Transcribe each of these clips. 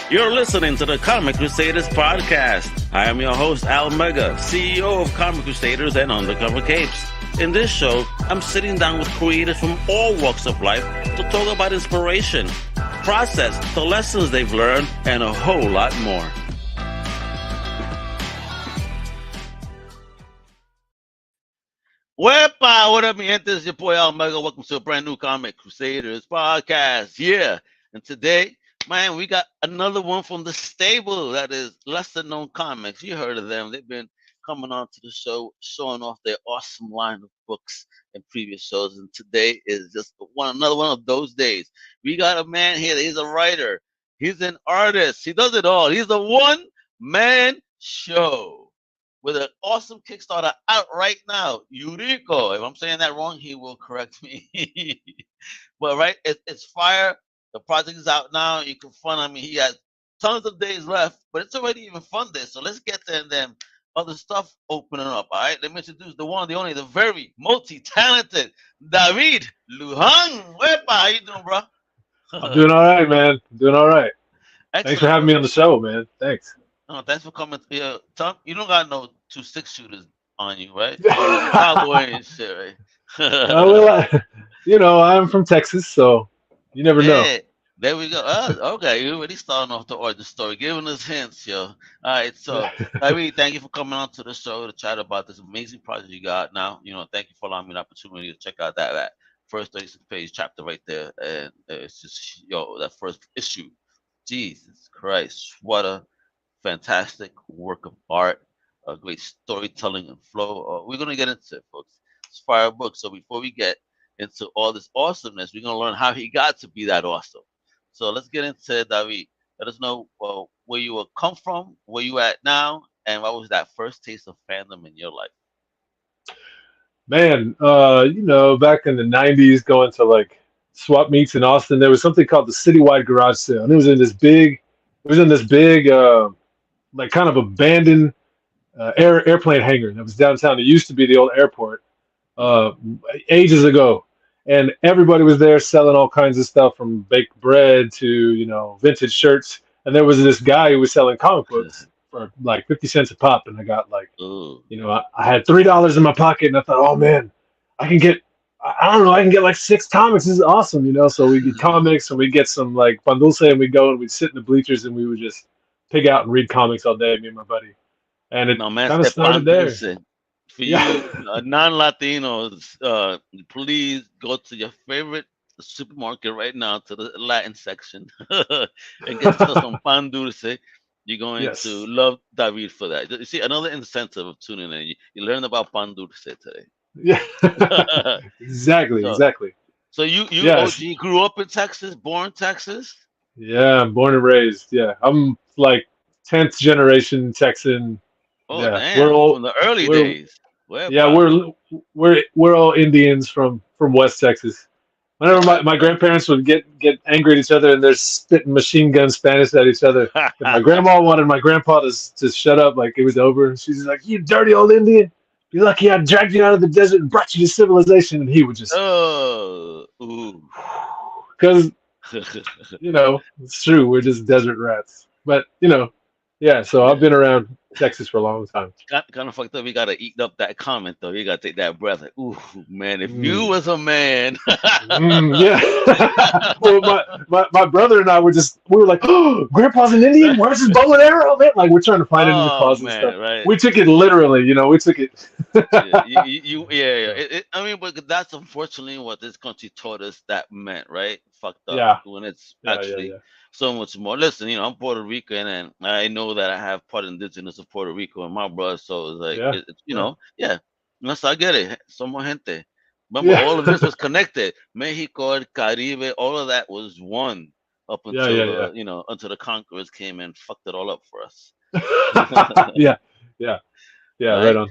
You're listening to the Comic Crusaders Podcast. I am your host, Al Mega, CEO of Comic Crusaders and Undercover Capes. In this show, I'm sitting down with creators from all walks of life to talk about inspiration, process, the lessons they've learned, and a whole lot more. Wepa! What up, mi gente? It's your boy Al Mega. Welcome to a brand new Comic Crusaders Podcast. Yeah, and today, man, we got another one from the stable that is lesser known comics. You heard of them. They've been coming on to the show, showing off their awesome line of books in previous shows. And today is just another one of those days. We got a man here. He's a writer. He's an artist. He does it all. He's a one-man show with an awesome Kickstarter out right now. Uriko. If I'm saying that wrong, he will correct me. But right, it's fire. The project is out now. You can fund. I mean, he has tons of days left, but it's already even funded. So let's get to them other stuff opening up. All right. Let me introduce the one, the only, the very multi-talented David Lujan. Wepa, how you doing, bro? I'm doing all right, man. I'm doing all right. Excellent. Thanks for having me on the show, man. Thanks. Oh, thanks for coming. Tom, you don't got no 2 6-shooters on you, right? Cowboy and shit, right? Well, I'm from Texas, so you never know. There we go. Okay, you already starting off the origin story, giving us hints, yo. All right, so I really thank you for coming on to the show to chat about this amazing project you got now. Thank you for allowing me the opportunity to check out that first 36-page chapter right there, and it's just that first issue. Jesus Christ, what a fantastic work of art, a great storytelling and flow. We're gonna get into it, folks. It's fire book. So before we get into all this awesomeness, we're gonna learn how he got to be that awesome. So let's get into it, David. Let us know where you come from, where you at now, and what was that first taste of fandom in your life? Man, back in the 90s, going to like swap meets in Austin, there was something called the Citywide Garage Sale, and it was in this big, like kind of abandoned airplane hangar that was downtown. It used to be the old airport ages ago. And everybody was there selling all kinds of stuff from baked bread to, vintage shirts. And there was this guy who was selling comic books for like 50 cents a pop. And I got like, I had $3 in my pocket and I thought, oh man, I can get like 6 comics. This is awesome, So we get comics and we get some like pan dulce and we go and we'd sit in the bleachers and we would just pig out and read comics all day, me and my buddy. And it kind of started there. For you non-Latinos, please go to your favorite supermarket right now to the Latin section and get some pan dulce. You're going to love David for that. You see, another incentive of tuning in. You learned about pan dulce today. Yeah, exactly. So you OG grew up in Texas, born in Texas? Yeah, I'm born and raised. Yeah, I'm like 10th generation Texan. Oh, yeah. Damn! We're all from the early days. We're all Indians from West Texas. Whenever my grandparents would get angry at each other and they're spitting machine gun Spanish at each other, and my grandma wanted my grandpa to shut up, like it was over. And she's like, "You dirty old Indian! You're lucky I dragged you out of the desert and brought you to civilization." And he would just, because it's true. We're just desert rats, but yeah. So I've been around Texas for a long time. Kind of fucked up. You gotta eat up that comment though. You gotta take that breath. Like, ooh, man, if you was a man. Yeah. Well, my brother and I we were like, oh, Grandpa's an Indian. Where's his bow and arrow, man? Like we're trying to find it in the closet and stuff. Right. We took it literally. We took it. Yeah. I mean, but that's unfortunately what this country taught us that meant, right? Fucked up. Yeah. When it's actually. Yeah. So much more. Listen, I'm Puerto Rican, and I know that I have part indigenous of Puerto Rico in my blood. So it's like, Yes, I get it. Somos gente. Remember, all of this was connected. Mexico, el Caribe, all of that was one up until until the conquerors came and fucked it all up for us. Yeah, right on.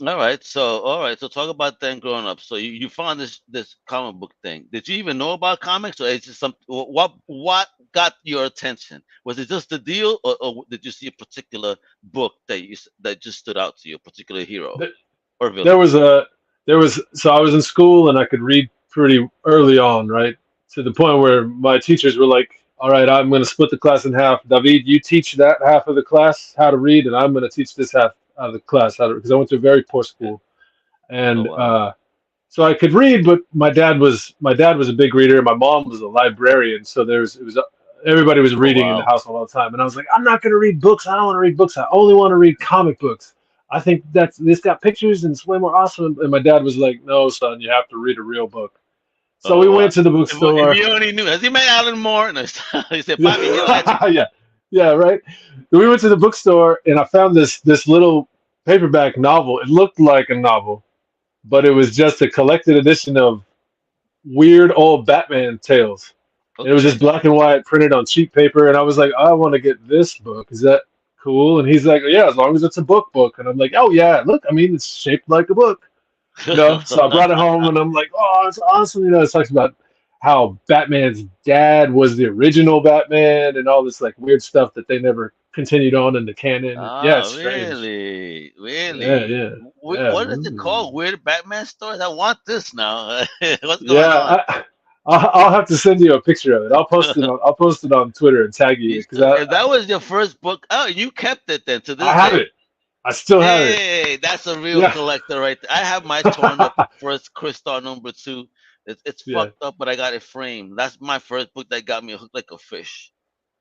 All right, so talk about then growing up. So you found this comic book thing. Did you even know about comics, or it's just some what got your attention? Was it just the deal, or did you see a particular book that just stood out to you, a particular hero or villain? So I was in school and I could read pretty early on, right? To the point where my teachers were like, all right, I'm going to split the class in half. David, you teach that half of the class how to read, and I'm going to teach this half of the class how to, because I went to a very poor school, Oh and wow. so I could read, but my dad was a big reader, and my mom was a librarian, so everybody was Oh reading in the wow. house all the time, and I was like, I'm not going to read books. I don't want to read books. I only want to read comic books. I think that's this got pictures and it's way more awesome. And my dad was like, no, son, you have to read a real book. So we Oh wow. went to the If bookstore. you only knew, has he met Alan Moore? No, he said, "Papi, mira esto." Yeah, yeah, yeah, right. We went to the bookstore and I found this little paperback novel. It looked like a novel, but it was just a collected edition of weird old Batman tales. And it was just Okay. black and white, printed on cheap paper. And I was like, I want to get this book. Is that cool? And he's like, yeah, as long as it's a book. And I'm like, oh yeah, look, I mean, it's shaped like a book. So I brought it home and I'm like, oh, it's awesome. It talks about how Batman's dad was the original Batman and all this like weird stuff that they never continued on in the canon. Yeah, it's Ah, strange. really? Yeah, Really? yeah, yeah. What is it called? Weird Batman stories? I want this now. What's going on? Yeah, I'll have to send you a picture of it. I'll post it on Twitter and tag you because If that was your first book, oh, you kept it then to I this have day. it. I still have it. Hey, that's a real Yeah, collector right there. I have my torn up first Crystal #2. It's yeah, fucked up, but I got it framed. That's my first book that got me hooked like a fish.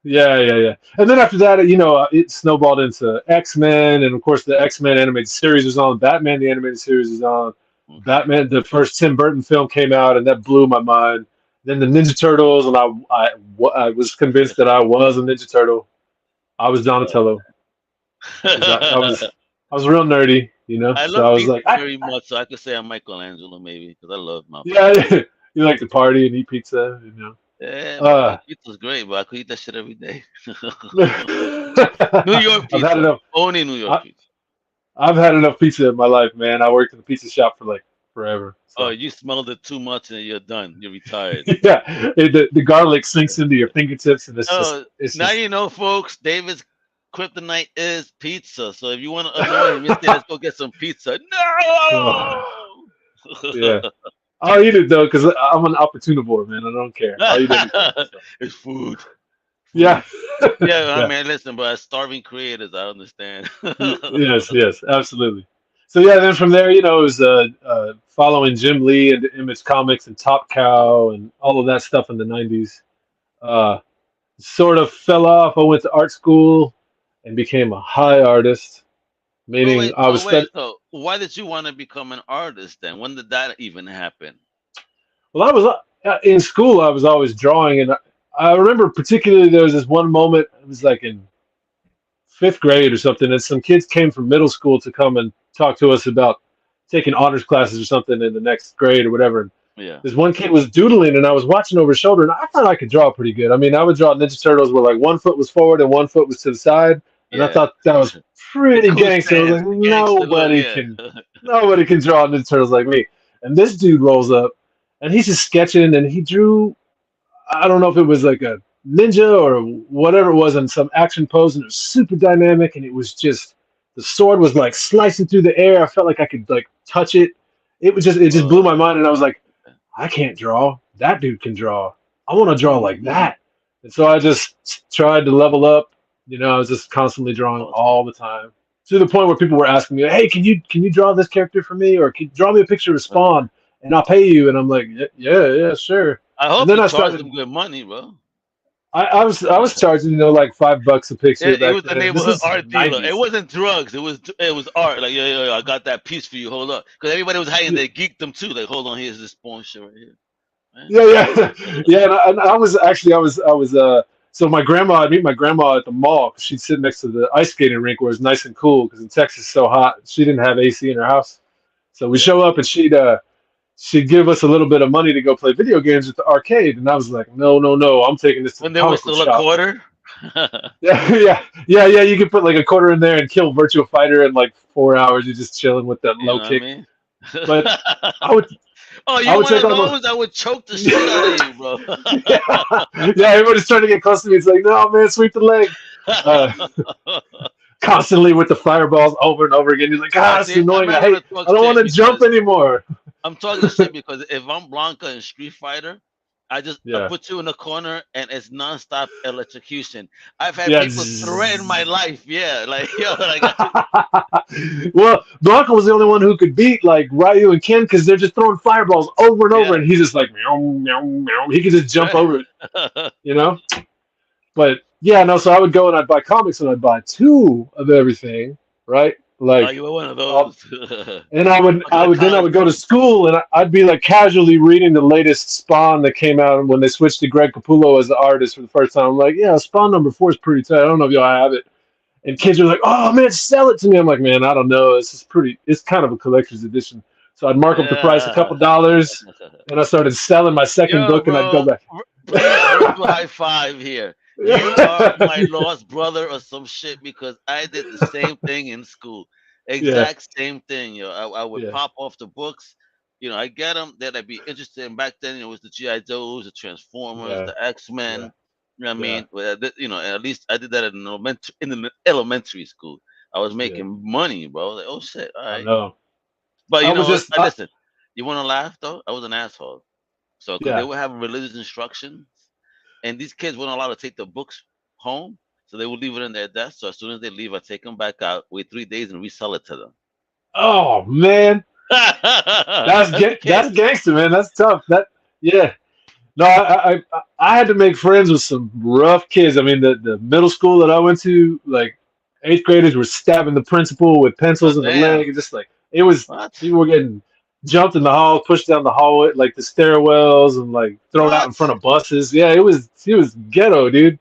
yeah, yeah, yeah. And then after that, it snowballed into X-Men, and of course the X-Men animated series was on. Batman the animated series is on. Okay. Batman, the first Tim Burton film came out, and that blew my mind. Then the Ninja Turtles, and I was convinced that I was a Ninja Turtle. I was Donatello because I was real nerdy, I So love I was pizza like, very much, so I could say I'm Michelangelo maybe because I love my yeah, pizza. you like to party and eat pizza. Yeah, Uh, my pizza's great, but I could eat that shit every day. New York I've had pizza, enough. only New York I, pizza. I've had enough pizza in my life, man. I worked in a pizza shop for like forever. Oh, So you smelled it too much and you're done. You're retired. yeah, the garlic sinks into your fingertips, and Oh, it's now just you know, folks. David's kryptonite is pizza. So if you want to annoy him, you say, "Let's go get some pizza." oh, No. yeah. I'll eat it though, because I'm an opportunivore, man. I don't care. I'll eat anything. So It's food. yeah, Food. Yeah, I yeah. mean, listen, but as starving creators, I understand. Yes, yes, absolutely. So yeah, then from there, it was following Jim Lee and Image Comics and Top Cow and all of that stuff in the '90s. Uh, Sort of fell off. I went to art school and became a high artist, But meaning wait, I but was wait. studying. So why did you want to become an artist then? When did that even happen? Well, I was in school. I was always drawing, and I remember particularly there was this one moment. It was like in fifth grade or something, and some kids came from middle school to come and talk to us about taking honors classes or something in the next grade or whatever. And Yeah. this one kid was doodling, and I was watching over his shoulder, and I thought I could draw pretty good. I mean, I would draw Ninja Turtles where like one foot was forward and one foot was to the side, and I Yeah. thought that was The pretty cool gangster. I was stance, like, the gangster look. Yeah. nobody can draw Ninja Turtles like me. And this dude rolls up, and he's just sketching, and he drew. I don't know if it was like a ninja or whatever it was in some action pose, and it was super dynamic, and it was just the sword was like slicing through the air. I felt like I could like touch it. It just blew my Oh, mind, and I was like, I can't draw. That dude can draw. I want to draw like that. And so I just tried to level up. I was just constantly drawing awesome. all the time to the point where people were asking me, "Hey, can you draw this character for me, or can you draw me a picture of Spawn, and I'll pay you?" And I'm like, "Yeah, yeah, sure." I And hope then you I charge started. them good money, bro. I was charging like $5 a picture It back was the then. And this neighborhood is art dealer. It '90s. wasn't drugs. It was art. Like, yeah, I got that piece for you. Hold up, because everybody was hiding. They geeked them too. Like, hold on, here's this Spawn shit right here. Yeah, yeah, yeah. And I was actually, I was. So I'd meet my grandma at the mall 'cause she'd sit next to the ice skating rink where it's nice and cool because in Texas it's so hot. She didn't have AC in her house, so we Yeah. show up and she'd give us a little bit of money to go play video games at the arcade, and I was like, no, no, no, I'm taking this to the When there was comic book still a shop. quarter. Yeah, yeah, yeah, yeah. You could put like a quarter in there and kill Virtua Fighter in like 4 hours. You're just chilling with that You low know what I kick. mean? But I would, Oh, I you would one take of all the. those that would choke the shit out of you, bro. Yeah, yeah. Everybody's trying to get close to me. It's like, no, man, sweep the leg. Uh, Constantly with the fireballs over and over again. You're like, I it's see. I'm annoying. not gonna talk I don't want shit to jump because anymore. I'm talking shit because if I'm Blanca in Street Fighter, I Yeah. put you in a corner and it's nonstop electrocution. I've had Yeah. people threaten my life. Yeah, like yo, like Well, Blanca was the only one who could beat like Ryu and Ken because they're just throwing fireballs over and over, yeah. and he's just like meow meow meow. He could just jump over it, you know. But yeah, no. So I would go and I'd buy comics and I'd buy two of everything, right? Oh, Like, you were one of uh, those. and Fucking the I college. would go to school and I'd be like casually reading the latest Spawn that came out when they switched to Greg Capullo as the artist for the first time. I'm like, yeah, Spawn #4 is pretty tight. I don't know if y'all have it. And kids are like, "Oh man, sell it to me." I'm like, "Man, I don't know. It's kind of a collector's edition." So I'd mark up the price a couple Yeah. dollars, and I started selling my second Yo, book, and I'd go bro, back. please virtual high five here. You are my lost brother or some shit because I did the same thing in school. Yeah, Exact same thing, yo. I would yeah, pop off the books. I get them that I'd be interested in back then. It was the GI Joes, the Transformers, yeah, the X yeah, Men. You know what I yeah, mean? Well, at least I did that in elementary school. I was yeah. making money, bro. Like, oh shit, all I right. know. But I was just, listen. You want to laugh though? I was an asshole. So, because they yeah. would have religious instructions, and these kids weren't allowed to take the books home, so they would leave it in their desk. So as soon as they leave, I take them back out, wait 3 days, and resell it to them. Oh man, As a kid. that's gangster, man. That's tough. Yeah. No, I had to make friends with some rough kids. I mean, the middle school that I went to, like eighth graders were stabbing the principal with Oh pencils in the leg, damn! and just like it was, What? people were getting jumped in the hall, pushed down the hallway, like the stairwells, and like thrown out in What? front of buses. Yeah, it was ghetto, dude.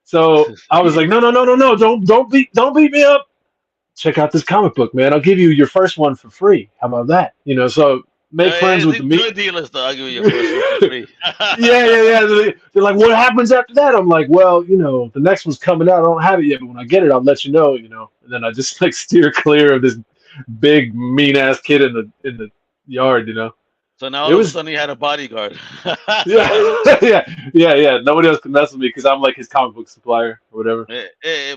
So I was like, no, no, no, no, no, don't beat me up. Check out this comic book, man. I'll give you your first one for free. How about that? So make friends with Hey, the meat. drug dealers, though. I'll give you your first one for free. Yeah, yeah, yeah. They're like, what happens after that? I'm like, well, the next one's coming out. I don't have it yet, but when I get it, I'll let you know. And then I just like steer clear of this big mean ass kid in the yard. So now It all of a was sudden he had a bodyguard. yeah, yeah, yeah, yeah. Nobody else can mess with me because I'm like his comic book supplier or whatever.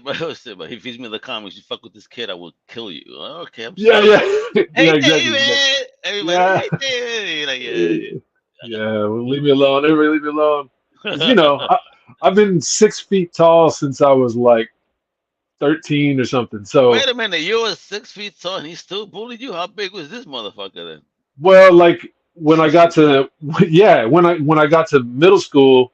But listen, but he feeds me the comics. You fuck with this kid, I will kill you. Okay, I'm Yeah, sorry. yeah, yeah, Hey exactly, exactly. David, everybody. Yeah, Hey David, like yeah. Well, leave me alone. Everybody, leave me alone. Because yeah. I've been 6 feet tall since I was like 13 or something. So, Wait a minute, you were 6 feet tall and he still bullied you. How big was this motherfucker well, like when I then? got to yeah, when I got to middle school,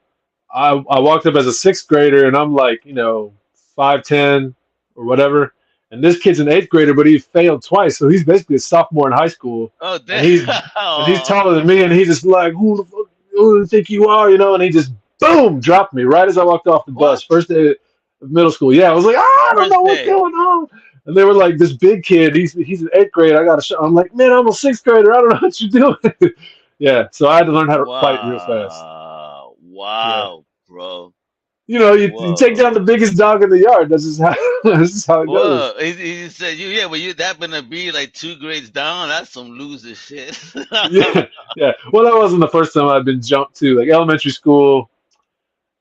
I walked up as a sixth grader and I'm like 5'10" or whatever, and this kid's an eighth grader, but he failed twice, so he's basically a sophomore in high school, Oh and damn! he's taller than me, and he's just like, who do you think you are, and he just boom dropped me right as I walked off the bus, What? first day of middle school. Yeah, I was like, I don't know First what's day. going on. And they were like, this big kid, he's in eighth grade. I got to show. I'm like, man, I'm a sixth grader. I don't know what you're doing. Yeah, so I had to learn how to fight real fast. Wow. Yeah, Wow, bro. you take down the Whoa. biggest dog in the yard. This is how this is how it goes. Whoa. He said you yeah, but you happen to be like 2 grades down. That's some loser shit. Yeah, yeah. Well, that wasn't the first time I'd been jumped to. Like elementary school,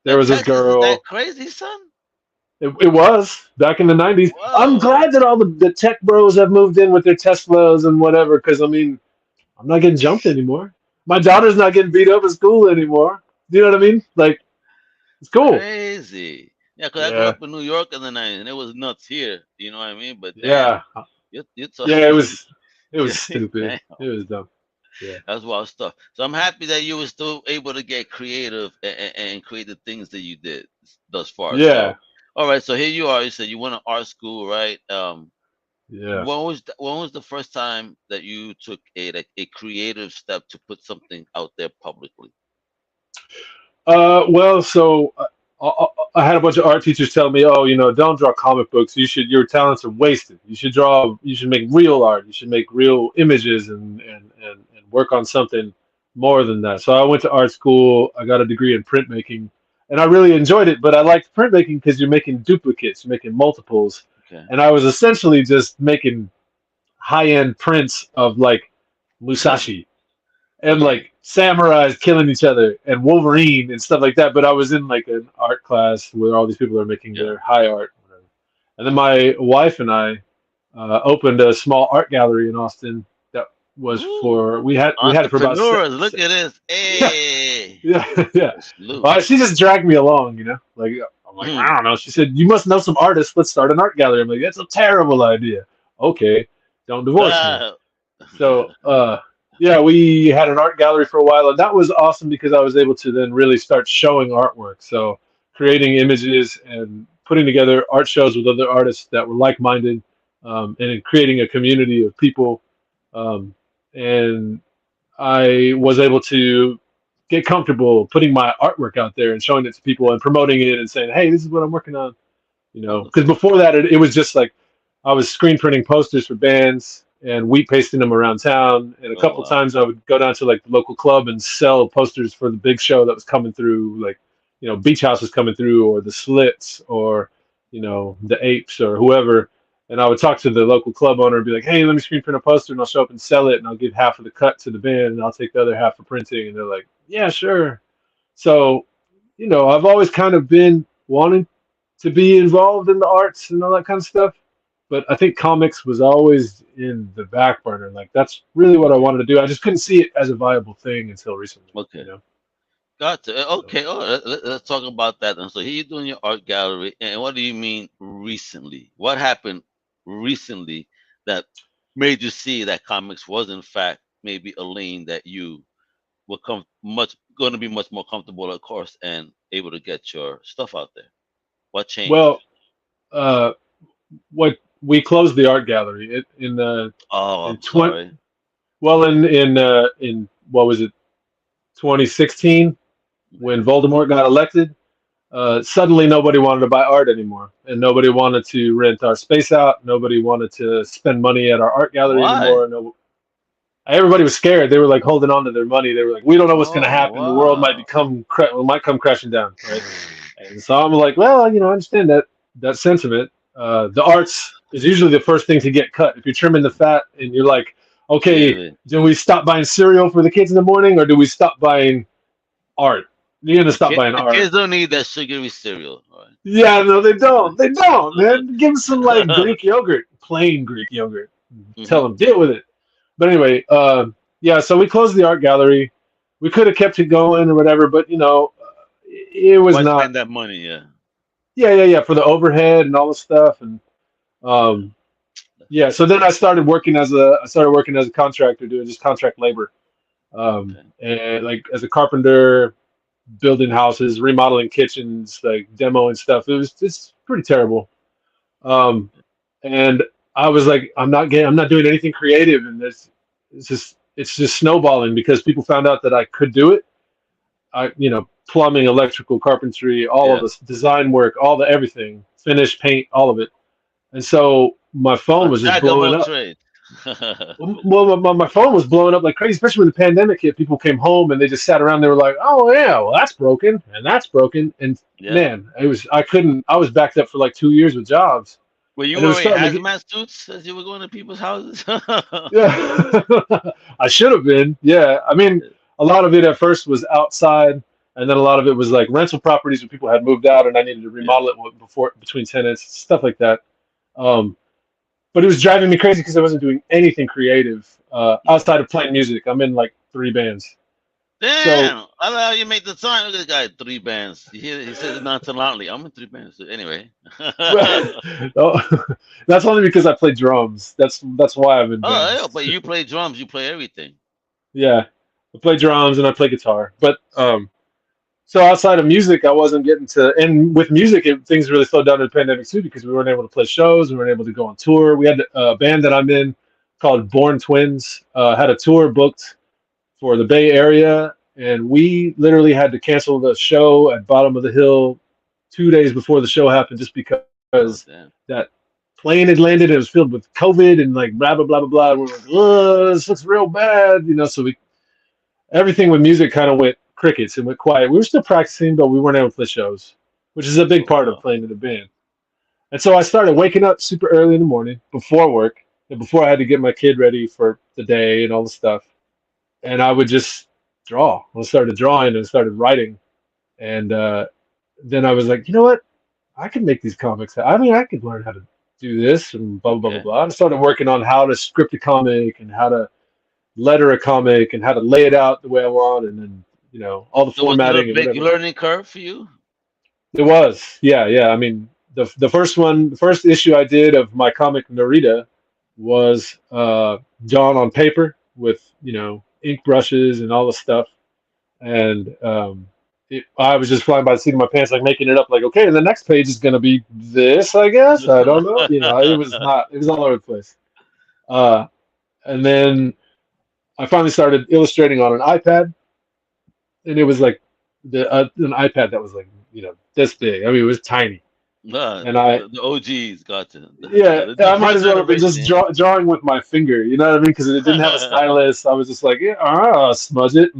there In was this Texas, is that girl. crazy, son? It was back in the '90s. I'm Whoa. glad that all the tech bros have moved in with their Teslas and whatever. Because I mean, I'm not getting jumped anymore. My daughter's not getting beat up at school anymore. Do you know what I mean? Like, it's cool. Crazy. Yeah, because I grew Yeah, up in New York in the 90s, and it was nuts here. You know what I mean? But damn, yeah, you're yeah. It talking. was, it was stupid. Damn, It was dumb. Yeah, that's wild stuff. So I'm happy that you were still able to get creative and create the things that you did thus far. yeah, So, all right. So here you are. You said you went to art school, right? yeah. When was the first time that you took a creative step to put something out there publicly? Well, so I had a bunch of art teachers tell me, "Oh, don't draw comic books. Your talents are wasted. You should draw. You should make real art. You should make real images and work on something more than that." So I went to art school. I got a degree in printmaking, and I really enjoyed it. But I liked printmaking because you're making duplicates, you're making multiples, Okay. and I was essentially just making high-end prints of like Musashi and Okay. like samurais killing each other and Wolverine and stuff like that. But I was in like an art class where all these people are making Yeah. their high art, whatever. And then my wife and I opened a small art gallery in Austin that was Ooh, for we had it for about entrepreneurs. Look at this. yeah, Hey, yeah. salute. Well, she just dragged me along, you know. Like I'm like, I Mm. don't know. She said, "You must know some artists. Let's start an art gallery." I'm like, "That's a terrible idea." Okay, don't divorce me. Ah, So, yeah, we had an art gallery for a while, and that was awesome because I was able to then really start showing artwork. So, creating images and putting together art shows with other artists that were like-minded, and in creating a community of people. Um, and I was able to get comfortable putting my artwork out there and showing it to people and promoting it and saying, "Hey, this is what I'm working on." You know, because wonderful. before that, it was just like I was screen printing posters for bands and wheat pasting them around town. And a Oh couple wow. times I would go down to like the local club and sell posters for the big show that was coming through, like, you know, Beach House was coming through, or the Slits, or, you know, the Apes, or whoever. And I would talk to the local club owner and be like, "Hey, let me screen print a poster," and I'll show up and sell it, and I'll give half of the cut to the band, and I'll take the other half for printing. And they're like, "Yeah, sure." So, you know, I've always kind of been wanting to be involved in the arts and all that kind of stuff. But I think comics was always in the back burner. Like that's really what I wanted to do. I just couldn't see it as a viable thing until recently, you Okay. know. Gotcha. So, Okay. Oh, let's talk about that then. So here you're doing your art gallery, and what do you mean recently? What happened recently that made you see that comics was in fact maybe a lane that you were much going to be much more comfortable, of course, and able to get your stuff out there? What changed? well, uh, what we closed the art gallery Oh, in I'm 20 sorry. well in what was it, 2016, when Okay. Voldemort got elected. Suddenly nobody wanted to buy art anymore, and nobody wanted to rent our space out. Nobody wanted to spend money at our art gallery Why? anymore. No, everybody was scared. They were like holding on to their money. They were like, "We don't know what's going to Oh, happen. The world might wow. might come crashing down." Right? And so I'm like, "Well, you know, I understand that sentiment. The arts is usually the first thing to get cut. If you're trimming the fat, and you're like, okay, Really? do we stop buying cereal for the kids in the morning, or do we stop buying art? You're gonna stop buying The art." kids don't need that sugary cereal. All Yeah, no, they don't. They don't, right. man. Give them some like Greek yogurt, plain Greek yogurt. Tell Hmm. them deal with it. But anyway, yeah. So we closed the art gallery. We could have kept it going or whatever, but you know, it was Why not. spend that money? Yeah. Yeah, yeah, yeah. For the overhead and all the stuff, and um, yeah. So then I started working as a contractor, doing just contract labor, Okay. and like as a carpenter, building houses, remodeling kitchens, like demoing stuff. It was just pretty terrible. Um, and I was like, I'm not doing anything creative, and it's just snowballing because people found out that I could do it. You know, plumbing, electrical, carpentry, all of Yeah. this design work, all the everything, finish, paint, all of it. And so my phone A was just jack of blowing all up. trades. Well, my phone was blowing up like crazy, especially when the pandemic hit. People came home and they just sat around. They were like, "Oh yeah, well that's broken and that's broken." And Yeah. man, I couldn't. I was backed up for like 2 years with jobs, Were you and it was wearing starting to get. hazmat suits as you were going to people's houses? Yeah, I should have been. Yeah, I mean, a lot of it at first was outside, and then a lot of it was like rental properties where people had moved out, and I needed to Yeah. remodel it before between tenants, stuff like that. Um, but it was driving me crazy because I wasn't doing anything creative Yeah. outside of playing music. I'm in like 3 bands, so Damn! I love how you make the time. Look at this guy, 3 bands. He says it nonchalantly. I'm in 3 bands. So anyway. oh, that's only because I play drums. That's why I'm in Oh, yeah, bands. but you play drums. You play everything. Yeah, I play drums and I play guitar, but so outside of music, I wasn't getting to, and with music, things really slowed down in the pandemic too because we weren't able to play shows, we weren't able to go on tour. We had a band that I'm in called Born Twins, had a tour booked for the Bay Area, and we literally had to cancel the show at Bottom of the Hill 2 days before the show happened just because Oh, damn. that plane had landed and it was filled with COVID and like blah blah blah blah blah. And we're like, oh, this looks real bad, you know. So we everything with music kind of went crickets and went quiet. We were still practicing, but we weren't able to play shows, which is a big Oh, part of wow. playing in a band. And so I started waking up super early in the morning before work and before I had to get my kid ready for the day and all the stuff. And I would just draw. I started drawing and started writing. And then I was like, you know what? I can make these comics. I mean, I could learn how to do this and blah, blah, blah, blah, Okay. blah. I started working on how to script a comic and how to letter a comic and how to lay it out the way I want, and then all the So was it a formatting and big whatever. learning curve for you? It was, yeah, yeah. I mean, the first issue I did of my comic Narita was drawn on paper with ink brushes and all the stuff, and I was just flying by the seat of my pants, like making it up, like, okay, the next page is gonna be this, I guess. I don't know, it was not, it was all over the place. Uh, and then I finally started illustrating on an iPad, and it was like an iPad that was like this big. I mean, it was tiny, Nah, and I the OGs got to yeah, the I might first as well have been just generation. drawing with my finger. You know what I mean? Because it didn't have a stylus. I was just like, yeah, smudge it.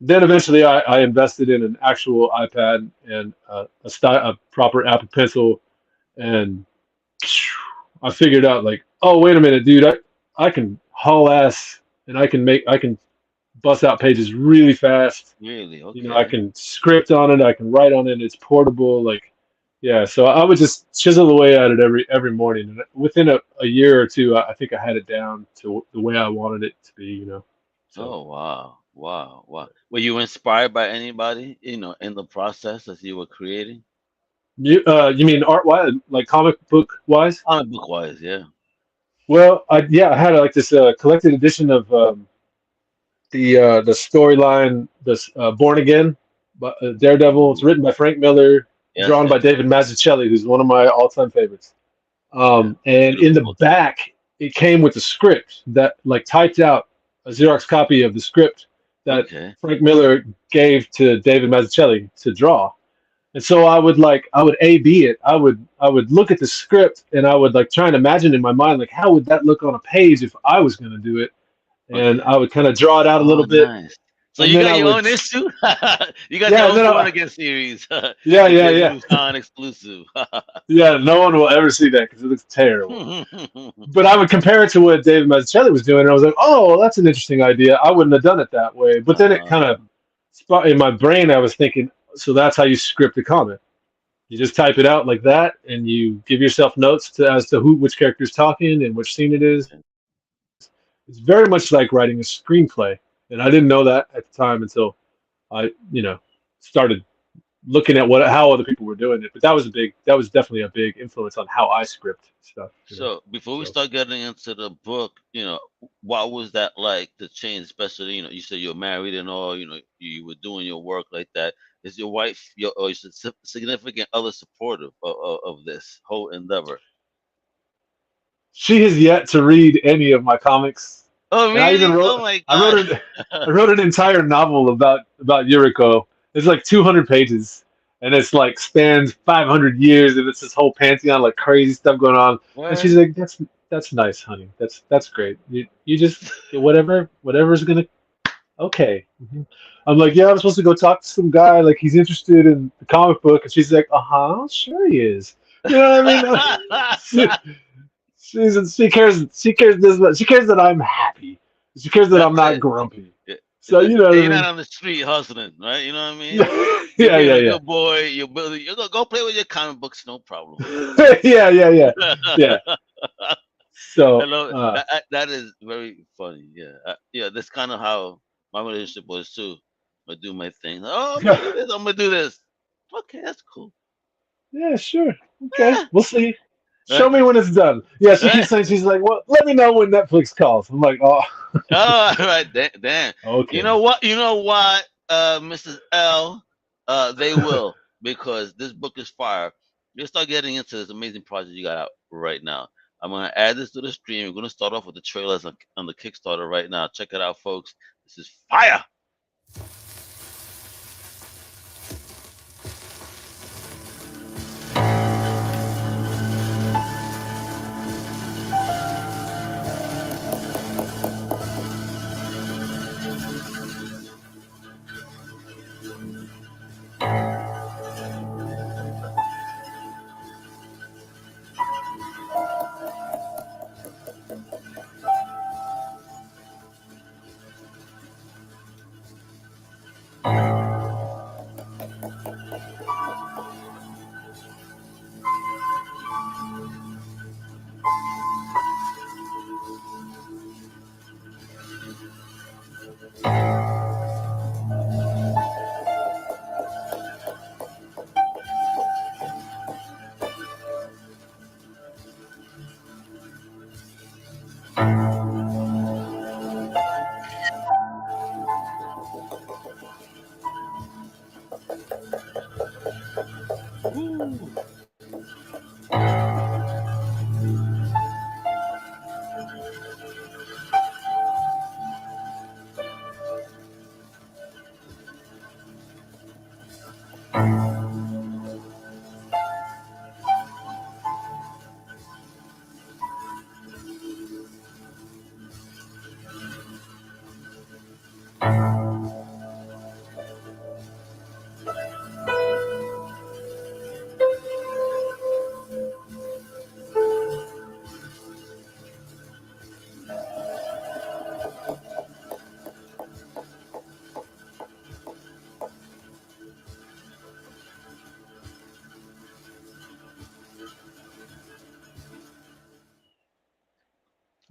Then eventually, I invested in an actual iPad and a proper Apple Pencil, and I figured out like, oh wait a minute, dude, I can haul ass, and I can bust out pages really fast. Really? I Okay. can script on it, I can write on it, it's portable, like yeah, so I would just chisel away at it every morning, and within a year or two, I think I had it down to the way I wanted it to be. So Oh wow, wow, wow. Were you inspired by anybody, in the process as you were creating? you mean art wise, like comic book wise? Comic book wise, yeah. Well, I had like this collected edition of the storyline, this Born Again, Daredevil. It's Ooh, written by Frank Miller, yes, drawn by yes, David Mazzucchelli, who's one of my all-time favorites. yeah. And in the Beautiful. back, it came with a script that, like, typed out a Xerox copy of the script that Okay. Frank Miller gave to David Mazzucchelli to draw. And so I would A/B it. I would look at the script and I would like try and imagine in my mind like how would that look on a page if I was going to do it, and Okay. I would kind of draw it out a Oh, little bit, nice. So and you then got I your would own issue? You got yeah, your and own then Born Again series. yeah, The yeah, David yeah, Lujan exclusive. yeah. No one will ever see that because it looks terrible. But I would compare it to what David Mazzucchelli was doing, and I was like, oh, well, that's an interesting idea. I wouldn't have done it that way. But then it kind uh, of spot in my brain. I was thinking, so that's how you script a comic. You just type it out like that, and you give yourself notes as to which character's talking, and which scene it is. It's very much like writing a screenplay, and I didn't know that at the time until I started looking at how other people were doing it. But that was definitely a big influence on how I script stuff. so before we So start getting into the book, what was that like to change? Especially, you said you're married and all, you were doing your work like that. Is your wife, or your significant other supportive of this whole endeavor? she has yet to read any of my comics, Oh, and I even really? wrote Oh my I wrote God. it I wrote an entire novel about Uriko. It's like 200 pages, and it's like spans 500 years, and it's this whole pantheon, like crazy stuff going on. And she's Word? like, that's nice, honey. That's great. You just whatever's gonna okay. I'm like, yeah, I'm supposed to go talk to some guy, like he's interested in the comic book, and she's like, sure he is. You know what I mean? She cares this much. She cares that I'm happy. She cares that I'm That's not it. grumpy. Yeah. So you know what I You're not mean? on the street hustling, right? You know what I mean? Yeah, You're yeah, being yeah, a yeah. good boy. You're building. You go play with your comic books, no problem. Yeah, yeah, yeah, yeah. I So love that. That is very funny. Yeah, yeah. That's kind of how my relationship was too. I do my thing. Oh, I'm gonna do this. I'm gonna do this. Okay, that's cool. yeah, sure. Okay, Yeah, we'll see. Show right, me when it's done. Yeah, she right. keeps saying she's like, well, let me know when Netflix calls. I'm like, oh, Oh, right. Damn. You okay. know what? You know what, Mrs. L. They will, because this book is fire. You'll start getting into this amazing project you got out right now. I'm gonna add this to the stream. We're gonna start off with the trailers on the Kickstarter right now. Check it out, folks. This is fire.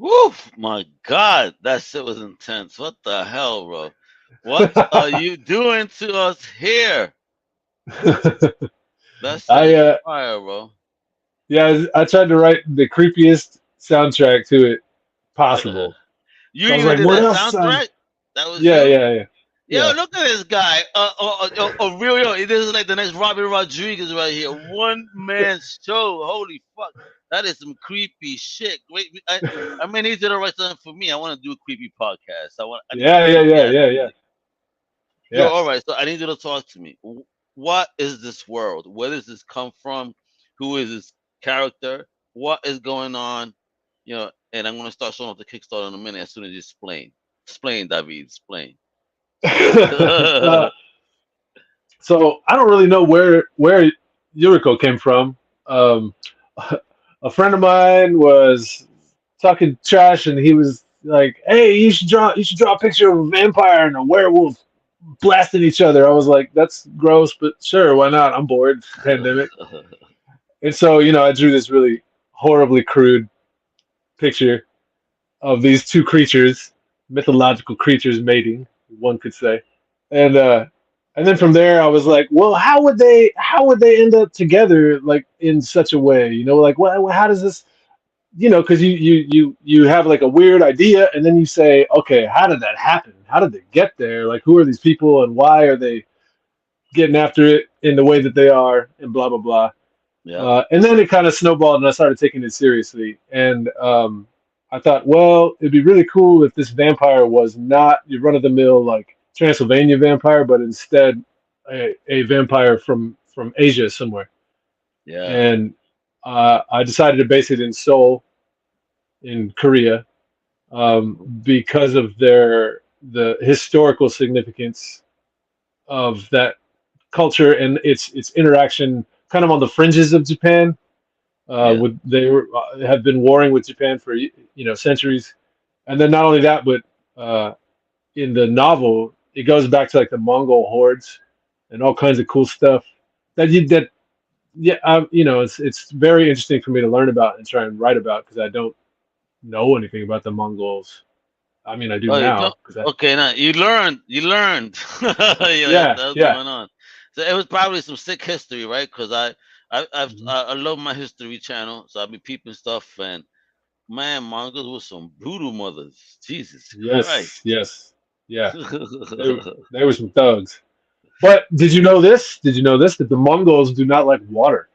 Woo! My God, that shit was intense. What the hell, bro? What are you doing to us here? That shit I is fire, bro. yeah, I tried to write the creepiest soundtrack to it possible. You So I was even like, did what that else sounds? soundtrack? That was Yeah, you? yeah, yeah, Yo, yeah. look at this guy. Real. This is like the next Robert Rodriguez right here. One man show. Holy fuck. That is some creepy shit. Wait, I may need you to write something for me. I want to do a creepy podcast. I need some Yeah, yeah, creepy yeah, ass yeah, yeah, music. Yo, yeah. all right. So I need you to talk to me. What is this world? Where does this come from? Who is this character? What is going on? And I'm gonna start showing off the Kickstarter in a minute as soon as you explain. Explain, David. Explain. uh, so I don't really know where Uriko came from. Um, a friend of mine was talking trash, and he was like, "Hey, you should draw a picture of a vampire and a werewolf blasting each other." I was like, "That's gross, but sure, why not? I'm bored. It's a pandemic." And so, I drew this really horribly crude picture of these two creatures, mythological creatures mating, one could say. And then from there I was like, well, how would they end up together like in such a way? Like what how does this because you have like a weird idea and then you say, okay, how did that happen? How did they get there? Like who are these people and why are they getting after it in the way that they are and blah blah blah. Yeah. And then it kind of snowballed, and I started taking it seriously. And I thought, well, it'd be really cool if this vampire was not your run-of-the-mill like Transylvania vampire, but instead a vampire from Asia somewhere. Yeah. And I decided to base it in Seoul, in Korea, because of the historical significance of that culture and its interaction, kind of on the fringes of Japan. Yeah. Have been warring with Japan for centuries, and then not only that, but in the novel it goes back to like the Mongol hordes and all kinds of cool stuff that yeah it's very interesting for me to learn about and try and write about because I don't know anything about the Mongols. I mean, I do Oh, you don't? now because I Okay, now you learned. You learned. yeah That's yeah going on. So it was probably some sick history, right? Because mhm. I love my history channel, so I be peeping stuff, and man, Mongols were some brutal mothers. Jesus Yes, Christ. yes, yeah. They they were some thugs. But did you know this? Did you know this? That the Mongols do not like water.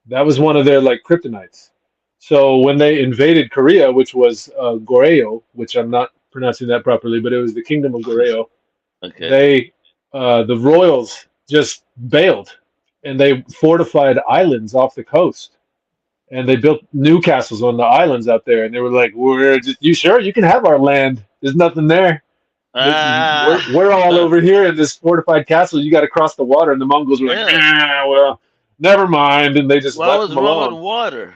That was one of their like kryptonites. So when they invaded Korea, which was Goryeo, which I'm not pronouncing that properly, but it was the kingdom of Goryeo, Okay. the royals just bailed and they fortified islands off the coast and they built new castles on the islands out there and they were like, you sure you can have our land? There's nothing there. We're Ah, all over here in this fortified castle. You got to cross the water, and the Mongols were like, yeah. nah, well, never mind, and they just What left was them wrong with alone. water?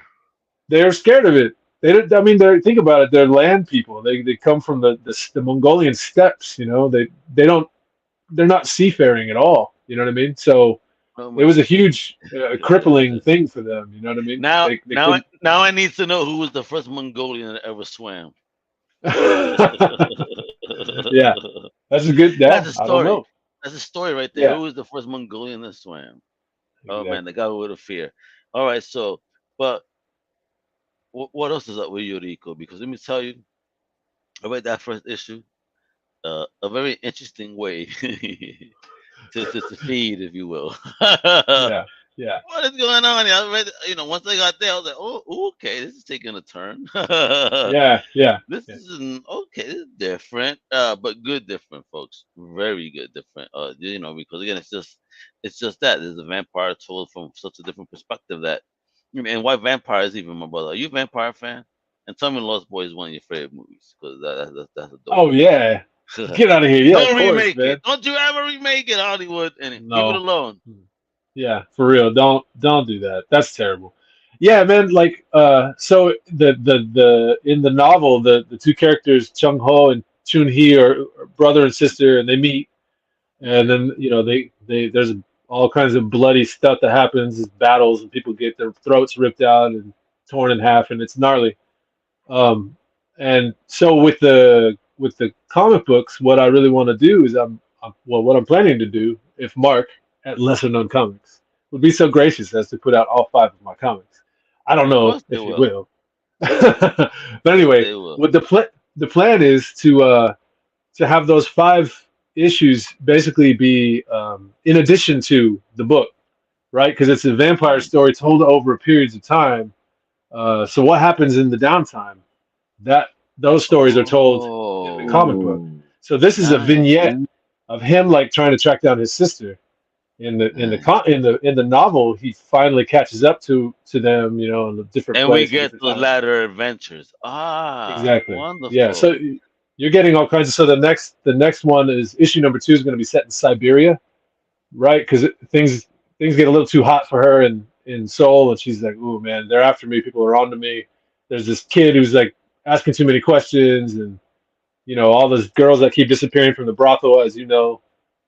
They're scared of it. They don't. I mean, think about it. They're land people. They come from the Mongolian steppes. They don't. They're not seafaring at all. You know what I mean? So Oh it my was a huge crippling God. thing for them. You know what I mean? Now, They now, couldn't. now, I need to know who was the first Mongolian that ever swam. Yeah, that's a good. That's Yeah, a I don't story. know. That's a story right there. Yeah, Who was the first Mongolian that swam? Oh man, the exactly. guy with a fear. All right, so, but what else is up with Eureka? Because let me tell you, I read that first issue, a very interesting way to feed, if you will. Yeah, yeah, What is going on here? I read, once I got there, I was like, oh, okay, this is taking a turn. yeah, yeah, This yeah. is okay. This is different, but good different, folks. Very good different. Because again, it's just that there's a vampire told from such a different perspective that, and why vampires even, my brother. Are you a vampire fan? And tell me, Lost Boys is one of your favorite movies because that's a dope Oh movie. yeah, get out of here. Yeah, of Don't course, remake man. it. Don't you ever remake it, Hollywood, and leave it No. alone. Yeah, for real. Don't do that. That's terrible. Yeah, man. Like, so the in the novel, the two characters Chung Ho and Chun Hee are brother and sister, and they meet, and then there's all kinds of bloody stuff that happens, battles, and people get their throats ripped out and torn in half, and it's gnarly. Um, And so with the comic books, what I really want to do is well, what I'm planning to do, if Mark at Lesser Known Comics would be so gracious as to put out all five of my comics. I don't Of know course they if he will. will, but Of course anyway, they will. what the plan is to have those five issues basically be in addition to the book, right? Because it's a vampire Mm. story told over periods of time. So what happens in the downtime? That those stories are told in the comic book. Oh, So this is a nice, vignette of him like trying to track down his sister. nice. In the novel, he finally catches up to them, you know, in a different And we place, a get different the time. latter adventures. Ah, Exactly. Yeah. wonderful. So you're getting all kinds of. So the next one is issue number two is going to be set in Siberia, right? Because things get a little too hot for her in Seoul, and she's like, "Ooh, man, they're after me. People are on to me." There's this kid who's like asking too many questions, and you know all those girls that keep disappearing from the brothel, as you know,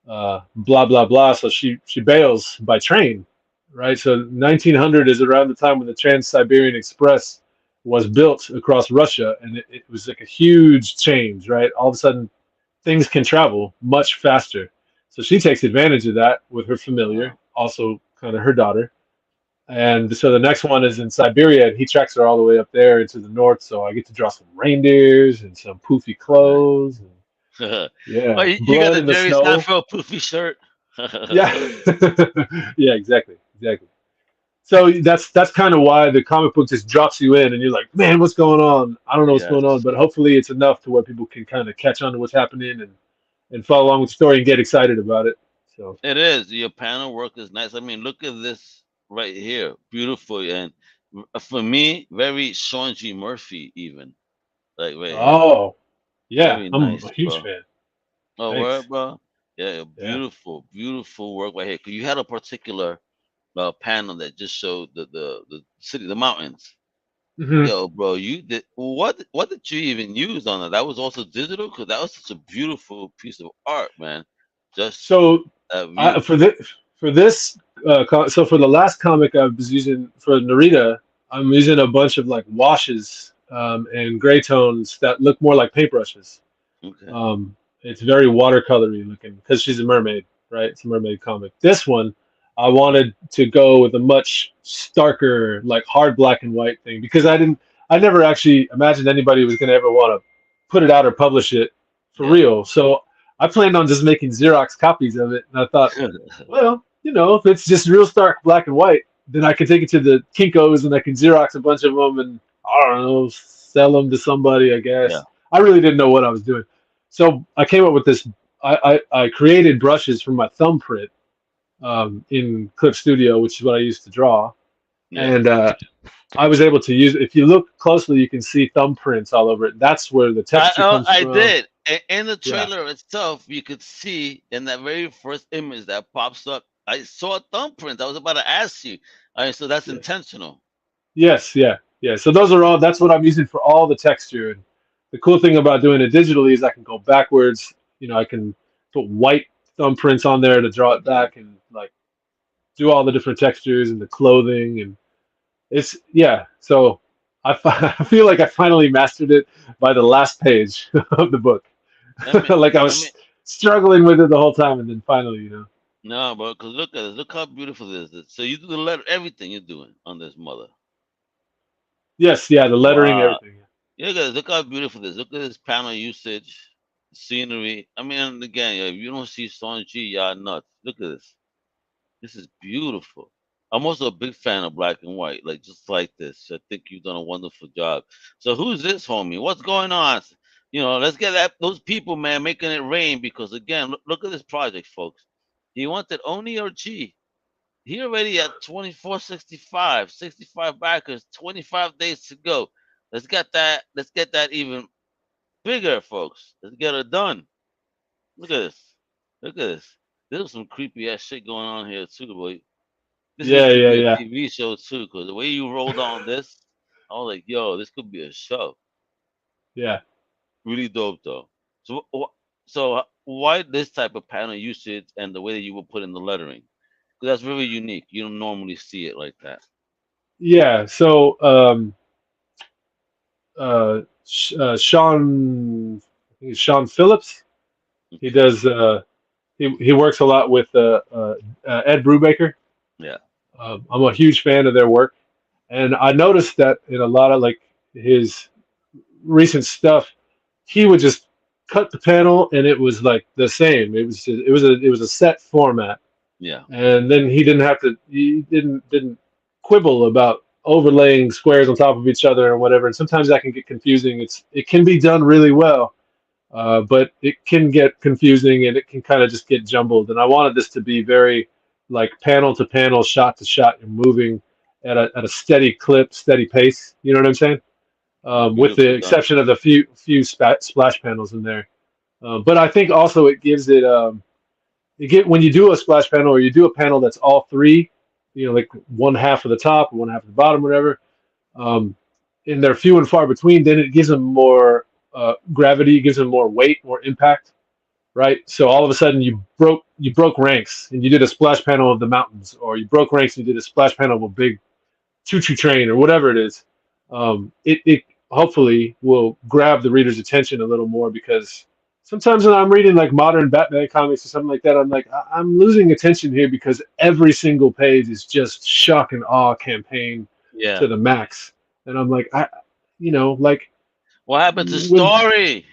blah blah blah. So she bails by train, right? So 1900 is around the time when the Trans-Siberian Express was built across Russia, and it was like a huge change, right? All of a sudden, things can travel much faster. So she takes advantage of that with her familiar, Wow. also kind of her daughter. And so the next one is in Siberia, and he tracks her all the way up there into the north. So I get to draw some reindeers and some poofy Nice. clothes. And Oh, yeah, you got blood the in the Jerry snow. Seinfeld poofy shirt. Yeah, yeah, exactly, exactly. So that's kind of why the comic book just drops you in, and you're like, man, what's going on? I don't know what's going on, Yes, but hopefully it's enough to where people can kind of catch on to what's happening and follow along with the story and get excited about it. So it is. Your panel work is nice. I mean, look at this right here. Beautiful. And for me, very Sean G. Murphy, even. Like right here. oh yeah, Very I'm nice, a huge bro. fan. Oh, word, Thanks. bro. Yeah, Yeah. beautiful, beautiful work right here. 'Cause you had a particular panel that just showed the city, the mountains. hmm Yo, bro, you did what did you even use on that? That was also digital because that was such a beautiful piece of art, man. Just So that view. for this so for the last comic I was using for Narita, I'm using a bunch of like washes and gray tones that look more like paintbrushes. Okay. It's very watercolory looking because she's a mermaid, right? It's a mermaid comic. This one, I wanted to go with a much starker, like hard black and white thing because I never actually imagined anybody was going to ever want to put it out or publish it for Yeah. real. So I planned on just making Xerox copies of it, and I thought, well, you know, if it's just real stark black and white, then I can take it to the Kinkos and I can Xerox a bunch of them and I don't know, sell them to somebody, I Yeah. guess. I really didn't know what I was doing. So I came up with this. I created brushes from my thumbprint in Clip Studio, which is what I used to draw. Yeah. And I was able to use, if you look closely, you can see thumbprints all over it. That's where the texture comes I from. did. In the Yeah. trailer itself, you could see in that very first image that pops up. I saw a thumbprint. I was about to ask you. All right, so that's Yes. intentional. Yes. Yeah. Yeah. So those are all, that's what I'm using for all the texture. And the cool thing about doing it digitally is I can go backwards. You know, I can put white thumbprints on there to draw it Yeah. back and like do all the different textures and the clothing and it's yeah. So I feel like I finally mastered it by the last page of the book. I mean, Like I I mean, was struggling with it the whole time, and then finally, you know. no, bro. Because look at this. Look how beautiful this is. So you do the letter, everything you're doing on this mother. Yes, yeah, the lettering, Wow. everything. Yeah, look at this. Look how beautiful this. Look at this panel usage, scenery. I mean, again, yeah, if you don't see Song G, y'all nuts. Look at this. This is beautiful. I'm also a big fan of black and white, like just like this. I think you've done a wonderful job. So who's this homie? What's going on? You know, let's get that those people, man, making it rain because again, look at this project, folks. He wanted Oni or G. He already at 2465, 65 backers, 25 days to go. Let's get that. Let's get that even bigger, folks. Let's get it done. Look at this. Look at this. There's some creepy ass shit going on here too, boy. This Yeah, needs to yeah, be a yeah, TV show too, because the way you rolled on this, I was like, yo, this could be a show. yeah. Really dope though. So, why this type of panel usage and the way that you will put in the lettering? Because that's really unique. You don't normally see it like that. Yeah. So Sean, I think it's Sean Phillips. He Okay. does. He works a lot with Ed Brubaker. Yeah. I'm a huge fan of their work, and I noticed that in a lot of like his recent stuff, he would just cut the panel, and it was like the same. It was a set format, Yeah. and then he didn't quibble about overlaying squares on top of each other and whatever. And sometimes that can get confusing. It can be done really well, but it can get confusing and it can kind of just get jumbled. And I wanted this to be very like panel to panel, shot to shot. You're moving at a steady clip, steady pace. You know what I'm saying? With the Beautiful done. exception of the few splash panels in there. But I think also it gives it. You get when you do a splash panel or you do a panel that's all three, like one half of the top and one half of the bottom, whatever. Um, and they're few and far between. Then it gives them more gravity, gives them more weight, more impact, right? So all of a sudden you broke ranks and you did a splash panel of the mountains, or you broke ranks and you did a splash panel of a big choo-choo train or whatever it is. It hopefully will grab the reader's attention a little more, because sometimes when I'm reading like modern Batman comics or something like that, I'm like, I'm losing attention here because every single page is just shock and awe campaign to Yeah. the max, and I'm like, like What happened to when story?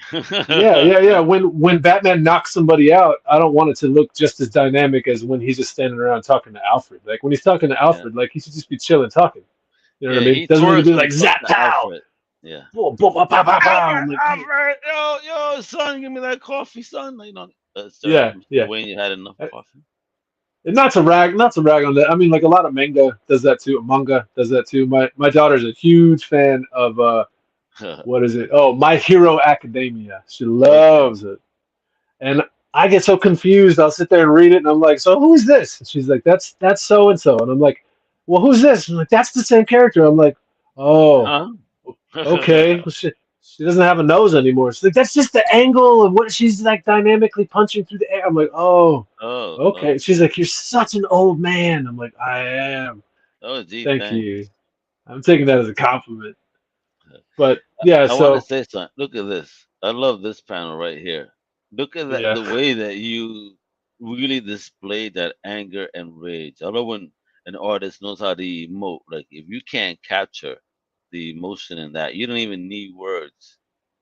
yeah, yeah, yeah. When Batman knocks somebody out, I don't want it to look just as dynamic as when he's just standing around talking to Alfred. Like when he's talking to Yeah. Alfred, like he should just be chilling talking. You know what I Yeah. mean? He Doesn't need to twerks be when like he talks zap to pow, Alfred. Yeah. boom, boom, pow, pow, pow, pow. I'm Alfred, like, yeah, Alfred, yo, son, give me that coffee, son. Sir, yeah, Mr. yeah. Wayne, you had enough Uh, coffee. And not to rag on that. I mean, like a lot of manga does that too. Manga does that too. My daughter's a huge fan of what is it? Oh, My Hero Academia. She Okay. loves it. And I get so confused. I'll sit there and read it, and I'm like, "So who's this?" And she's like, "That's so and so." And I'm like, "Well, who's this?" I'm like, "That's the same character." I'm like, "Oh, Huh? okay." Well, she doesn't have a nose anymore. She's like, "That's just the angle of what she's like dynamically punching through the air." I'm like, "Oh, Oh, okay." oh, She's like, "You're such an old man." I'm like, "I am." oh, gee, Thank thanks. you. I'm taking that as a compliment. But yeah, I want to so say something. Look at this. I love this panel right here. Look at that, yeah, the way that you really display that anger and rage. I love when an artist knows how to emote. Like if you can't capture the emotion in that, you don't even need words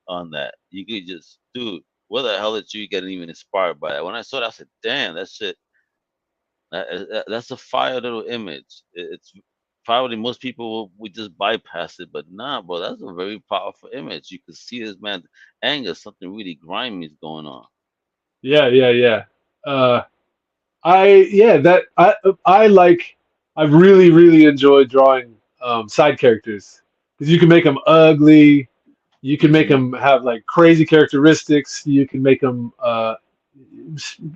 on that. You could just, dude, what the hell did you get even inspired by that? When I saw that, I said, damn, that shit. That's a fire little image. It's probably most people would just bypass it, but nah, bro, that's a very powerful image. You can see this man's anger, something really grimy is going on. yeah, yeah, yeah. Uh, I yeah that I like I've really enjoyed drawing side characters, because you can make them ugly, you can make Hmm. them have like crazy characteristics, you can make them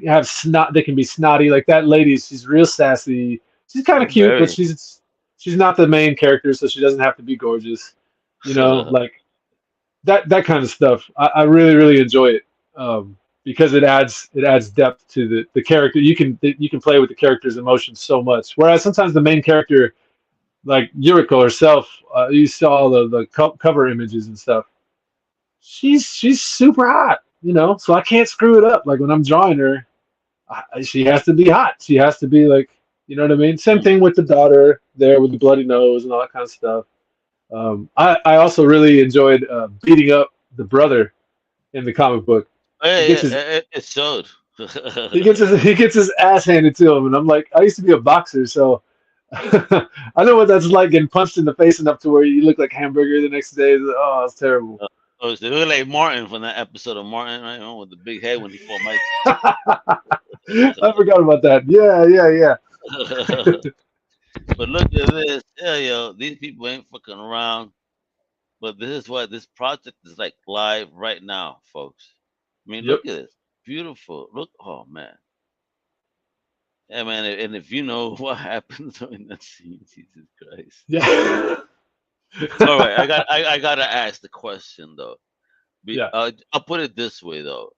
have snot. They can be snotty. Like that lady, she's real sassy. She's kind of cute, but Very. she's not the main character, so she doesn't have to be gorgeous. Like that kind of stuff. I really enjoy it, because it adds depth to the character. You can play with the character's emotions so much. Whereas sometimes the main character, like Uriko herself, you saw the cover images and stuff. She's super hot, so I can't screw it up. Like when I'm drawing her, she has to be hot. She has to be like, you know what I mean. Same Mm. thing with the daughter there with the bloody nose and all that kind of stuff. I also really enjoyed beating up the brother in the comic book. He Hey, gets his it showed. he gets his ass handed to him, and I'm like, I used to be a boxer, so I know what that's like, getting punched in the face enough to where you look like hamburger the next day. Oh, it's terrible. Oh, so they look like Martin from that episode of Martin, right? Oh, with the big head when he fought Mike. I forgot about that. Yeah, yeah, But look at this. Yeah, yo, these people ain't fucking around. But this is what this project is like live right now, folks. I mean, yeah. look at this. Beautiful. Look, oh man. Yeah, man. And if you know what happens during that scene, Jesus Christ. Yep. All right, Yeah. I gotta ask the question though. Yeah. I'll put it this way though.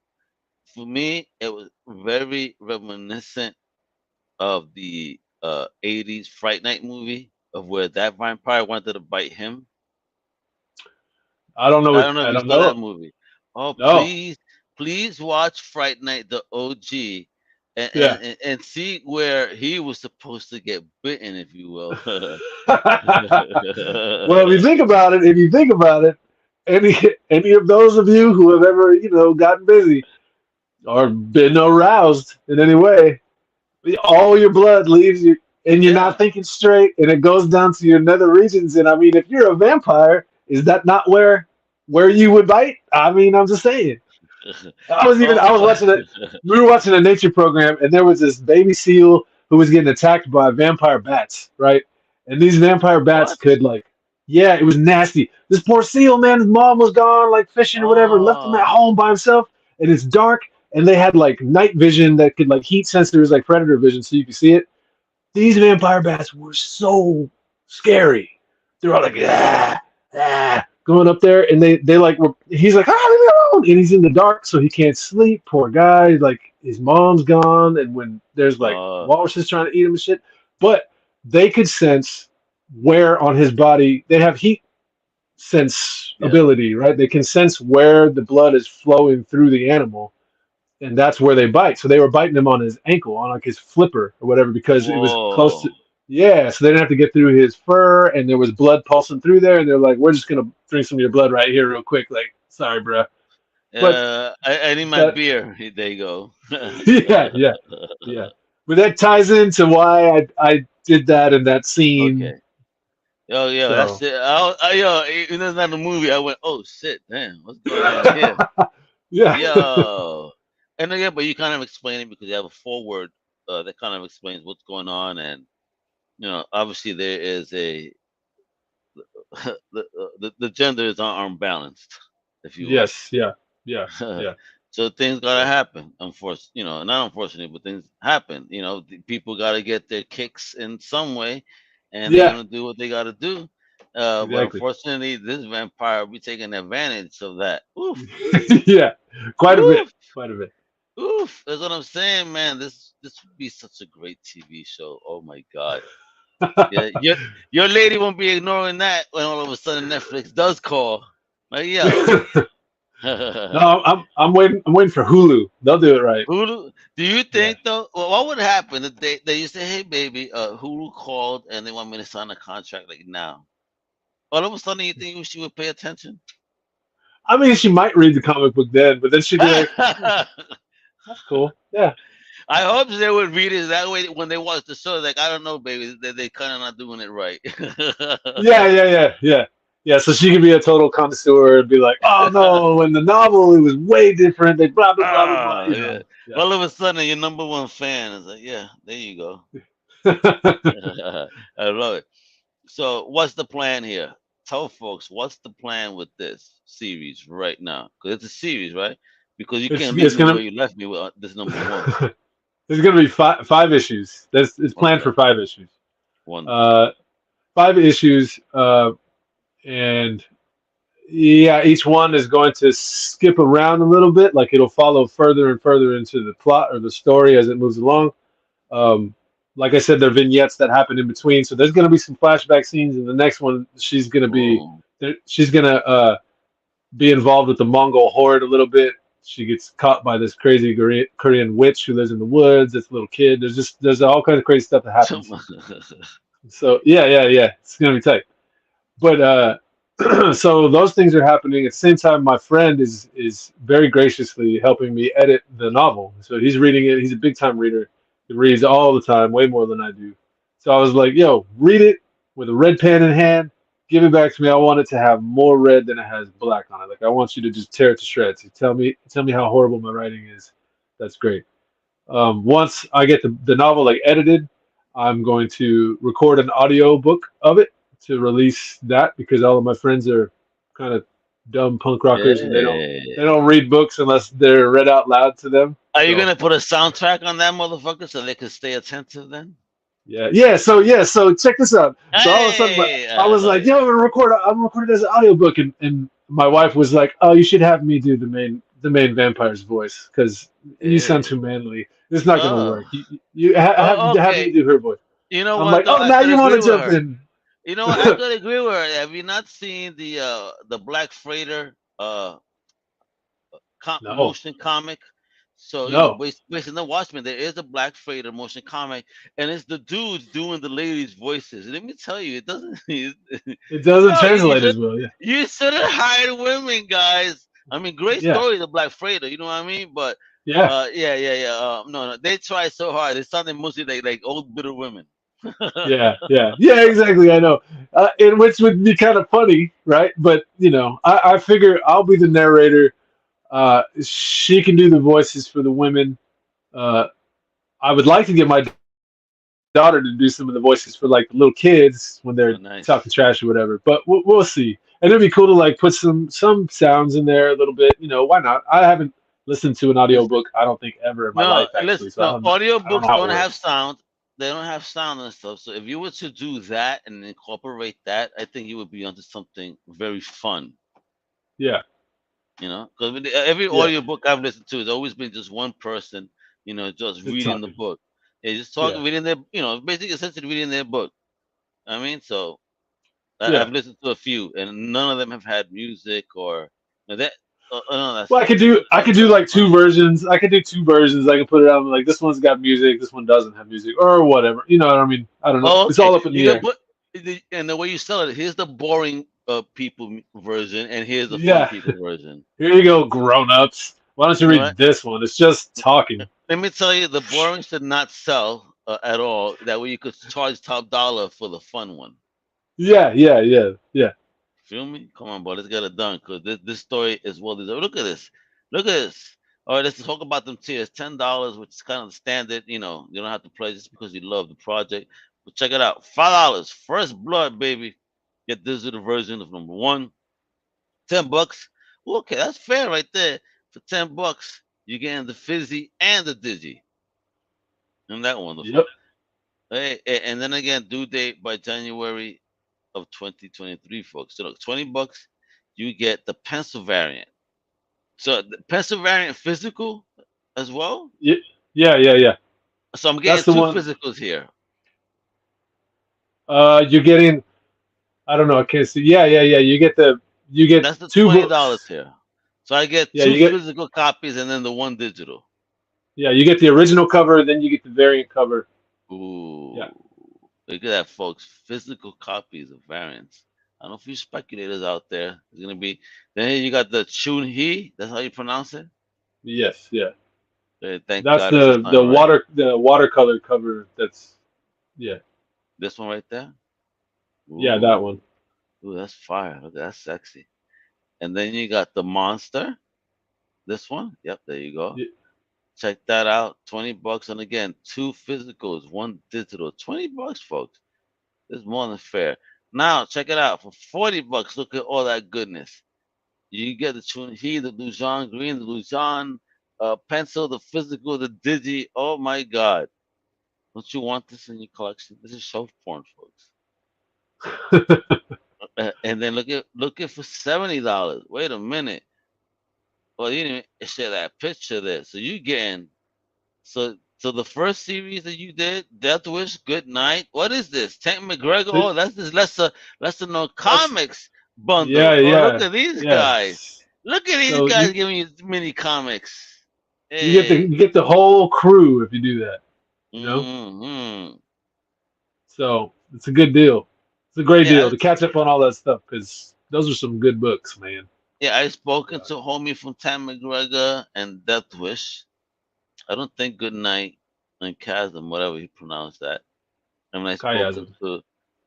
For me, it was very reminiscent of the 80s Fright Night movie, of where that vampire wanted to bite him. I don't know I what don't know I if you don't saw that know. movie. Oh, No. please watch Fright Night, the OG, and, Yeah. and see where he was supposed to get bitten, if you will. Well, if you think about it, any of those of you who have ever, gotten busy or been aroused in any way, all your blood leaves you, and you're not Yeah. thinking straight, and it goes down to your nether regions. And I mean, if you're a vampire, is that not where you would bite? I mean, I'm just saying. I was Oh, watching it. We were watching a nature program, and there was this baby seal who was getting attacked by vampire bats, right? And these vampire bats what? could yeah, it was nasty. This poor seal, man, his mom was gone, like fishing or whatever, left him at Oh, home by himself, and it's dark, and they had like night vision that could like heat sensors, like predator vision, so you could see it. These vampire bats were so scary. They're all like, going up there, and they like, he's like, leave me alone, and he's in the dark, so he can't sleep. Poor guy, like his mom's gone, and when there's like uh, walruses trying to eat him and shit, but they could sense where on his body they have heat sense yeah. ability, right? They can sense where the blood is flowing through the animal, and that's where they bite. So they were biting him on his ankle, on like his flipper or whatever, because it was close to. Whoa. Yeah, so they didn't have to get through his fur, and there was blood pulsing through there, and they're like, "We're just gonna drink some of your blood right here, real quick." Like, sorry, bruh. But I need my that, beer. There you go. yeah, yeah, yeah. But that ties into why I did that in that scene. Okay. Yo, that's So it. Even though it's not a movie, I went, oh shit, damn, what's going on here? yeah, Yo. And then, yeah, but you kind of explain it because you have a forward that kind of explains what's going on, and obviously there is a the genders aren't balanced, if you will. yes, yeah, yeah, yeah, So things gotta yeah, happen. Unfortunately, not unfortunately, but things happen. People gotta get their kicks in some way, and they're yeah, gonna do what they gotta do. But exactly. unfortunately, this vampire be taking advantage of that. Oof, Yeah, quite a bit, oof, quite a bit. oof. That's what I'm saying, man. This would be such a great TV show. Oh my god. Yeah, your lady won't be ignoring that when all of a sudden Netflix does call. Like, yo. No, I'm waiting. I'm waiting for Hulu. They'll do it right. Hulu, do you Yeah. think though? Well, what would happen if they you say, "Hey, baby, Hulu called and they want me to sign a contract like now"? All of a sudden, you think she would pay attention? I mean, she might read the comic book then, but then she'd be like, "That's cool." Yeah. I hope they would read it that way when they watch the show. Like, I don't know, baby, they kind of not doing it right. Yeah, yeah, yeah, yeah. Yeah, so she could be a total connoisseur and be like, "Oh no, in the novel it was way different." They blah blah blah blah blah. Ah, yeah. Yeah. All of a sudden, your number one fan is like, yeah, there you go. I love it. So, what's the plan here? Tell folks what's the plan with this series right now? Because it's a series, right? Because you can't leave it's me gonna where you left me with this number one. there's gonna be five issues. It's planned Okay, for 5 issues. wonderful. Uh, 5 issues, and yeah, each one is going to skip around a little bit. Like it'll follow further and further into the plot or the story as it moves along. Um, like I said, there are vignettes that happen in between, so there's going to be some flashback scenes. In the next one, Oh, she's going to be involved with the Mongol horde a little bit. She gets caught by this crazy Korean witch who lives in the woods. This little kid. There's all kinds of crazy stuff that happens. So yeah, yeah, yeah. It's going to be tight. But so those things are happening at the same time. My friend is very graciously helping me edit the novel. So he's reading it. He's a big time reader. He reads all the time, way more than I do. So I was like, "Yo, read it with a red pen in hand. Give it back to me. I want it to have more red than it has black on it. Like I want you to just tear it to shreds. You tell me how horrible my writing is. That's great. Once I get the novel like edited, I'm going to record an audio book of it to release that because all of my friends are kind of dumb punk rockers and they hey. don't read books unless they're read out loud to them. Are you So gonna put a soundtrack on that motherfucker so they can stay attentive then? so check this out. So all of a sudden Hey, I I was love like, it. yo, I'm recording it as an audiobook, and my wife was like, oh, you should have me do the main vampire's voice because you sound Hey. too manly. It's not gonna Oh, work. You have oh, me okay. do her voice. You know I'm what like, though? oh, I now could you want agree to with jump her. in. You know what? I could agree with her. Have you not seen the Black Freighter No, motion comic? So no, based on the Watchmen, there is a Black Freighter motion comic, and it's the dudes doing the ladies' voices. Let me tell you, it doesn't. it doesn't No, you translate should as well. Yeah, you should have hired women, guys. I mean, great yeah, story, the Black Freighter. You know what I mean? But yeah, yeah. No, they try so hard. It sounded mostly like old bitter women. yeah, yeah, yeah. Exactly. I know, and which would be kind of funny, right? But I figure I'll be the narrator. She can do the voices for the women. Uh, I would like to get my daughter to do some of the voices for like the little kids when they're talking Oh, trash or nice. whatever. But we'll see. And it'd be cool to like put some sounds in there a little bit. Why not? I haven't listened to an audiobook I don't think ever in my No, life actually, listen. so No, I don't know audiobooks how it don't have works. sound. They don't have sound and stuff. So if you were to do that and incorporate that, I think you would be onto something very fun. Yeah, Because every yeah, audiobook I've listened to has always been just one person, just just reading the talking. book. They just Yeah, talking, reading their, basically essentially reading their book. I mean, so yeah. I've listened to a few, and none of them have had music or that, none of that Well, stuff. I So could it's do gonna be like two fun. versions. I could do two versions. I can put it out like this one's got music, this one doesn't have music, or whatever. You know what I mean? I don't know. Oh, It's okay. all up in You the can air. put and the way you sell it. Here's the boring people version, and here's the fun Yeah. people version. Here you go, grown ups. Why don't you All right. read this one? It's just talking. Let me tell you, the boring should not sell at all. That way, you could charge top dollar for the fun one. Yeah, yeah, yeah, yeah. Feel me? Come on, bro. Let's get it done because this story is well deserved. Look at this. Look at this. All right, let's talk about them tiers. $10, which is kind of the standard. You don't have to play just because you love the project. But check it out. $5. First blood, baby. Get this digital version of number one. $10. Okay, that's fair right there. For $10, you're getting the fizzy and the digi. Isn't that Yep. wonderful? Hey, and then again, due date by January of 2023, folks. So look, $20, you get the pencil variant. So the pencil variant physical as well. Yeah, yeah, yeah, yeah. So I'm That's getting the two one. physicals here. You're getting. I don't know. I can't see. Yeah, yeah, yeah. You get That's the two $20 books. here. So I get Yeah, two you get physical copies and then the one digital. yeah, you get the original cover, then you get the variant cover. Ooh, Yeah. look at that, folks. Physical copies of variants. I don't know if you speculators out there. It's gonna be. Then here you got the Chun He. That's how you pronounce it. Yes, yeah. Thank That's God it's a son, right? the watercolor cover. That's yeah, This one right there. yeah, that one. Ooh, ooh, that's fire. Look, that's sexy. And then you got the monster. This one. Yep, there you go. Y- Check that out. $20. And again, two physicals, one digital. $20, folks. It's more than fair. Now, check it out. For $40, look at all that goodness. You get the Chunhi, the Lujan green, the Lujan pencil, the physical, the digi. Oh my God. Don't you want this in your collection? This is shelf porn, folks. And then look at for $70. Wait a minute. Well, you didn't share that picture there. So you getting so the first series that you did, Death Wish, Good Night. What is this? Tank McGregor. Th- Oh, that's this lesser known That's comics bundle. yeah, Oh, look yeah, at these guys. yes. Look at these So guys giving you mini comics. Hey. you get the whole crew if you do that. You know, Hmm. so it's a good deal. It's a great Yeah, deal to catch up on all that stuff because those are some good books, man. yeah. I've spoken Uh, to homie from Tam McGregor and Death Wish. I don't think Good Night and Chasm, whatever you pronounce that. I mean, I've spoken Chiasm. to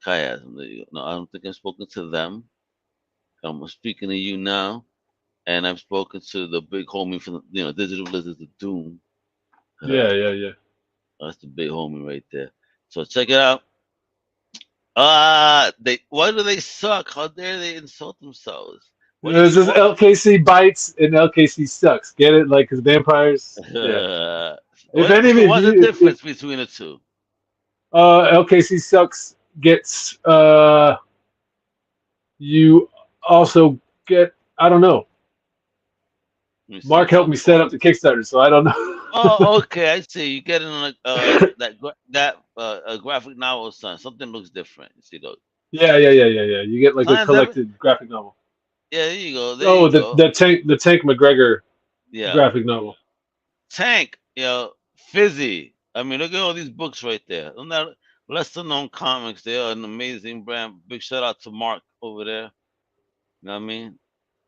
Chiasm. There you go. No, I don't think I've spoken to them. I'm speaking to you now, and I've spoken to the big homie from Digital Blizzards of Doom. Yeah, yeah, yeah. That's the big homie right there. So check it out. They why do they suck? How dare they insult themselves? What do you This mean? is What? LKC bites and LKC sucks. Get it? Like, cause vampires. Yeah. If any of So what's the you, if difference between the two? LKC sucks gets you also get. I don't know. Let me see. Mark helped me set up the Kickstarter, so I don't know. Oh, okay. I see. You getting like that a graphic novel, son. Something looks different. You see those? Yeah. You get like a I've never. collected graphic novel. Yeah, there you go. There Oh, you the go. the Tank McGregor Yeah, graphic novel. Tank. Fizzy. I mean, look at all these books right there. They're not lesser known comics. They are an amazing brand. Big shout out to Mark over there. You know what I mean?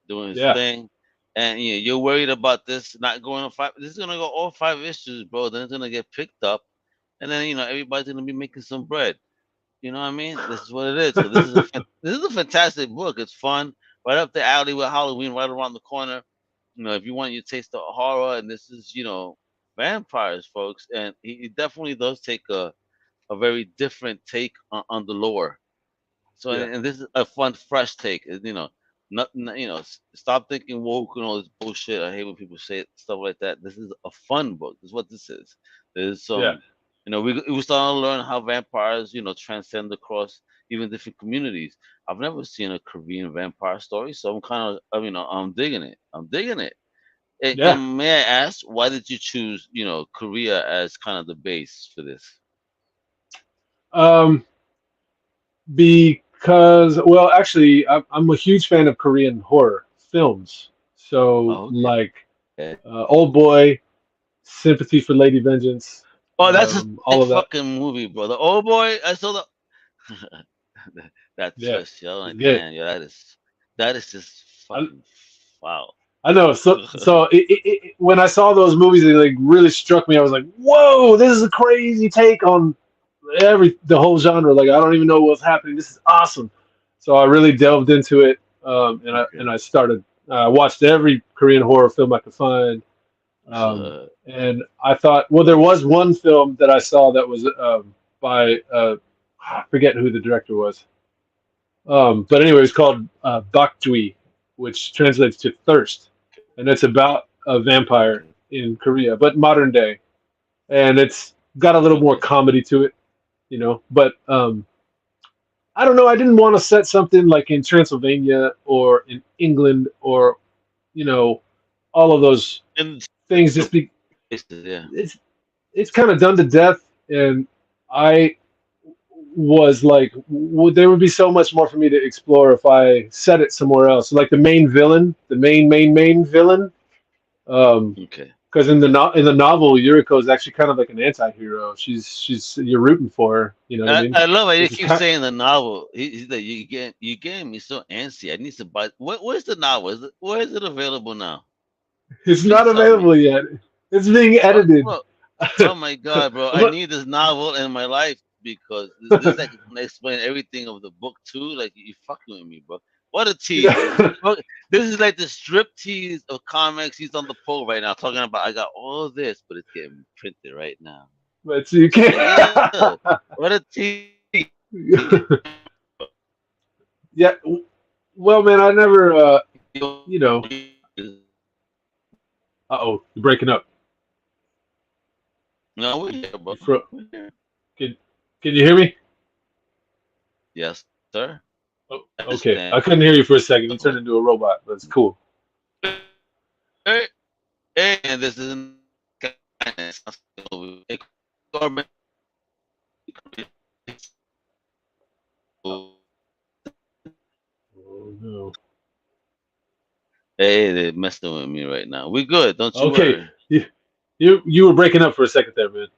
Doing his Yeah, thing. And you're worried about this not going on five. This is gonna go all 5 issues, bro. Then it's gonna get picked up, and then everybody's gonna be making some bread. You know what I mean? This is what it is. So this is a fantastic book. It's fun, right up the alley with Halloween, right around the corner. If you want your taste of horror, and this is vampires, folks, and he definitely does take a very different take on the lore. So yeah, and this is a fun, fresh take. Stop thinking woke and all this bullshit. I hate when people say stuff like that. This is a fun book. This is what this is. There's yeah. some, we starting to learn how vampires, transcend across even different communities. I've never seen a Korean vampire story, so I'm kind of, I'm digging it. I'm digging it. Yeah. And may I ask, why did you choose, Korea as kind of the base for this? Um, because well, actually, I'm a huge fan of Korean horror films. So Oh, okay. like, Old Boy, Sympathy for Lady Vengeance, Oh, that's a all sick of that. fucking movie, bro. The old boy, I saw the that Yeah, twist, yo. it's Like, good. damn, yo, that is just I, fucking wow. I know. So when I saw those movies, it like really struck me. I was like, "Whoa, this is a crazy take on the whole genre. Like, I don't even know what's happening. This is awesome." So I really delved into it, and Okay. I started. I watched every Korean horror film I could find, and I thought, well, there was one film that I saw that was by I forget who the director was. But anyway, it's called Bakjui, which translates to thirst, and it's about a vampire Okay. in Korea, but modern day, and it's got a little more Okay. comedy to it, But I don't know. I didn't want to set something like in Transylvania or in England or you know all of those And things. Just be places, yeah. it's it's kind of done to death, and I was like, there would be so much more for me to explore if I set it somewhere else. Like the main villain, the main villain, Okay. because in the novel, Uriko is actually kind of like an anti-hero. She's you're rooting for her. You know what I mean? I love how you Which is keep kind. saying the novel. He's like, you getting me so antsy. I need to buy. Where's the novel? Where is it available now? It's Please not tell me. available yet. It's being edited. Bro, oh my god, bro! I But need this novel in my life because this like gonna explain everything of the book too. Like you fucking with me, bro. What a tease! yeah, Look, this is like the strip tease of comics. He's on the pole right now talking about I got all this, but it's getting printed right now. but you can't. Like yeah, what a tease! Yeah. Well, man, I never. You know. Uh-oh, you're breaking up. No, we're here, bro. You fro- We're here. can can you hear me? Yes, sir. Oh, I okay. understand. I couldn't hear you for a second. You turned into a robot, but it's cool. Hey, and this is kindness. Oh no. Hey, they're messing with me right now. We good, don't you Okay. worry. You were breaking up for a second there, man.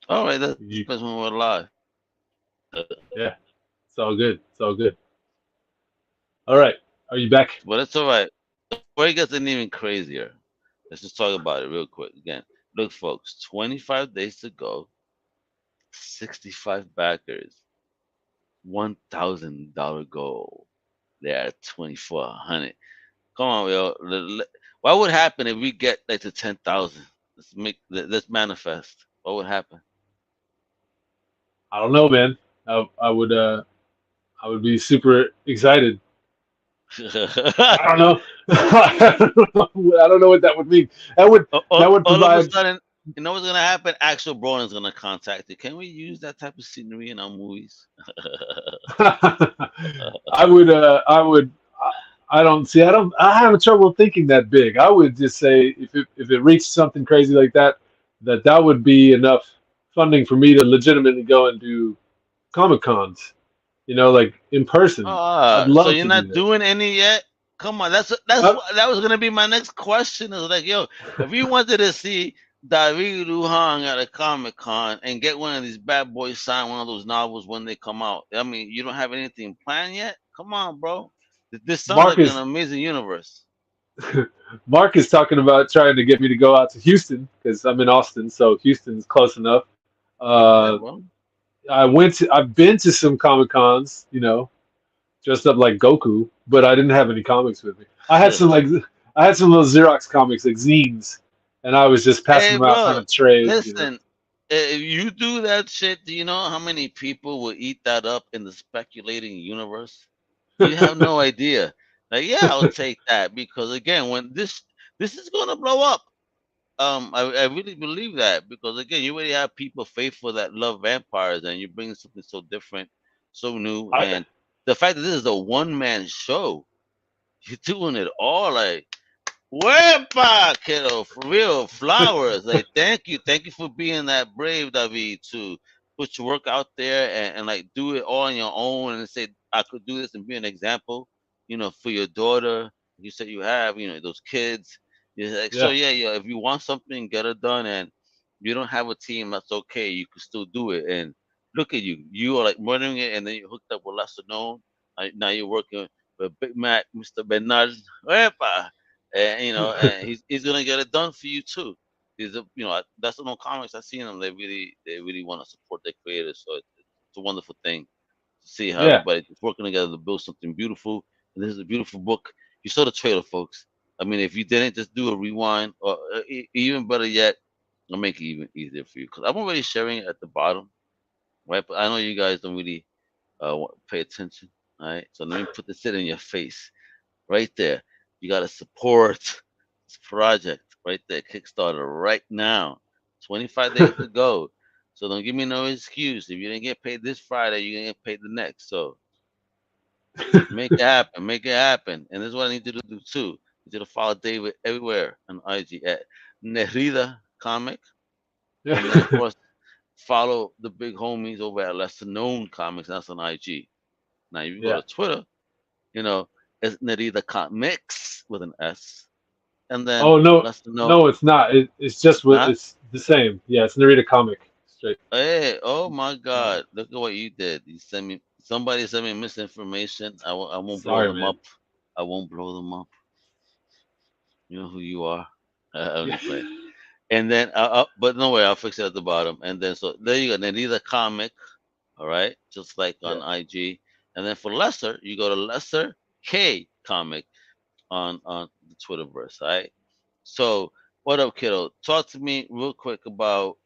All right, that's You, when we're live. yeah. It's all good. It's all good. All right. Are you back? But it's all right. Before it gets even crazier, let's just talk about it real quick again. Look, folks, 25 days to go, 65 backers, $1,000 goal. They're at 2,400. Come on, yo. What would happen if we get like to 10,000? Let's manifest. What would happen? I don't know, man. I would be super excited. I don't know. I don't know what that would mean. That would All of a provide. sudden, you know what's gonna happen? Axel Brolin's gonna contact you. Can we use that type of scenery in our movies? I would. I don't see. I have trouble thinking that big. I would just say if it reached something crazy like that, that would be enough funding for me to legitimately go and do Comic Cons. Like in person. I'd So love you're to do not that. doing any yet? Come on, that's Uh, that was gonna be my next question. Is like, yo, if you wanted to see David Lujan at a Comic Con and get one of these bad boys sign one of those novels when they come out, I mean, you don't have anything planned yet? Come on, bro. This sounds like an Marcus amazing universe. Mark is talking about trying to get me to go out to Houston because I'm in Austin, so Houston's close enough. Okay, Uh, well, I've been to some Comic Cons, dressed up like Goku, but I didn't have any comics with me. I had some little Xerox comics, like zines, and I was just passing hey, them out trying bro, to trade. listen. If you do that shit, do you know how many people will eat that up in the speculating universe? You have no idea. Like, yeah, I'll take that because again, when this is gonna blow up. I really believe that because again, you already have people faithful that love vampires, and you bring something so different, so new, I and the fact that this is a one man show, you're doing it all. Like, Wepa, kiddo, for real, flowers. Like, thank you for being that brave, David, to put your work out there and like do it all on your own and say I could do this and be an example, for your daughter. You said you have, those kids. You're like, so Yeah, yeah, yeah. If you want something, get it done, and you don't have a team, that's okay. You can still do it. And look at you, you are like running it, and then you hooked up with lesser known. Now you're working with Big Mac, Mr. Bernard. Wepa, and and he's gonna get it done for you too. That's no comics I've seen them. They really want to support their creators, so it's a wonderful thing to see how yeah. everybody's working together to build something beautiful. And this is a beautiful book. You saw the trailer, folks. I mean, if you didn't, just do a rewind, or even better yet, I'll make it even easier for you because I'm already sharing it at the bottom, right? But I know you guys don't really pay attention, all right? So let me put this in your face right there. You got to support this project right there, Kickstarter right now. 25 days to go. So don't give me no excuse. If you didn't get paid this Friday, you're gonna get paid the next. So make it happen. Make it happen. And this is what I need you to do too. I need you to follow David everywhere on IG at Nerida Comic. And then of Yeah. course follow the big homies over at Lesser Known Comics. That's on IG. Now if you go Yeah. to Twitter, you know, it's Nerida Comics with an S. And then Oh no, Lesser Known. no, it's not. It's just what Not it's the same. Yeah, it's Narita comic straight. hey, oh my Yeah. God! Look at what you did. You sent me somebody sent me misinformation. I won't blow Sorry, them man. up. I won't blow them up. You know who you are. I'm Yeah. just playing. And then, but no way, I'll fix it at the bottom. And then, so there you go. Then these are comic, all right, just like Yeah. on IG. And then for Lesser, you go to Lesser K Comic on the Twitterverse, all right. So, what up, kiddo? Talk to me real quick about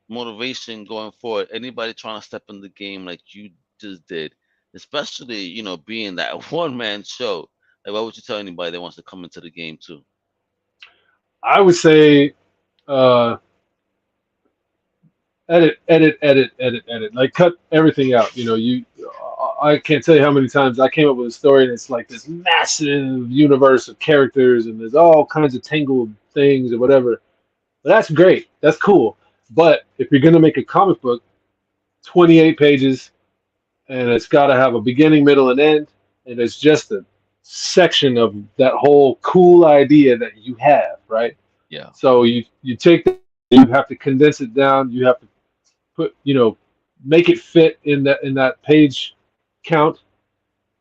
motivation going forward. Anybody trying to step in the game like you just did, especially being that one man show. Like, what would you tell anybody that wants to come into the game too? I would say uh, edit, edit, edit, edit, edit. Like cut everything out. I can't tell you how many times I came up with a story and it's like this massive universe of characters and there's all kinds of tangled things or whatever. But that's great. That's cool. But if you're gonna make a comic book, 28 pages, and it's got to have a beginning, middle, and end, and it's just a section of that whole cool idea that you have, right? Yeah. So you take that, you have to condense it down, you have to put, make it fit in that page count,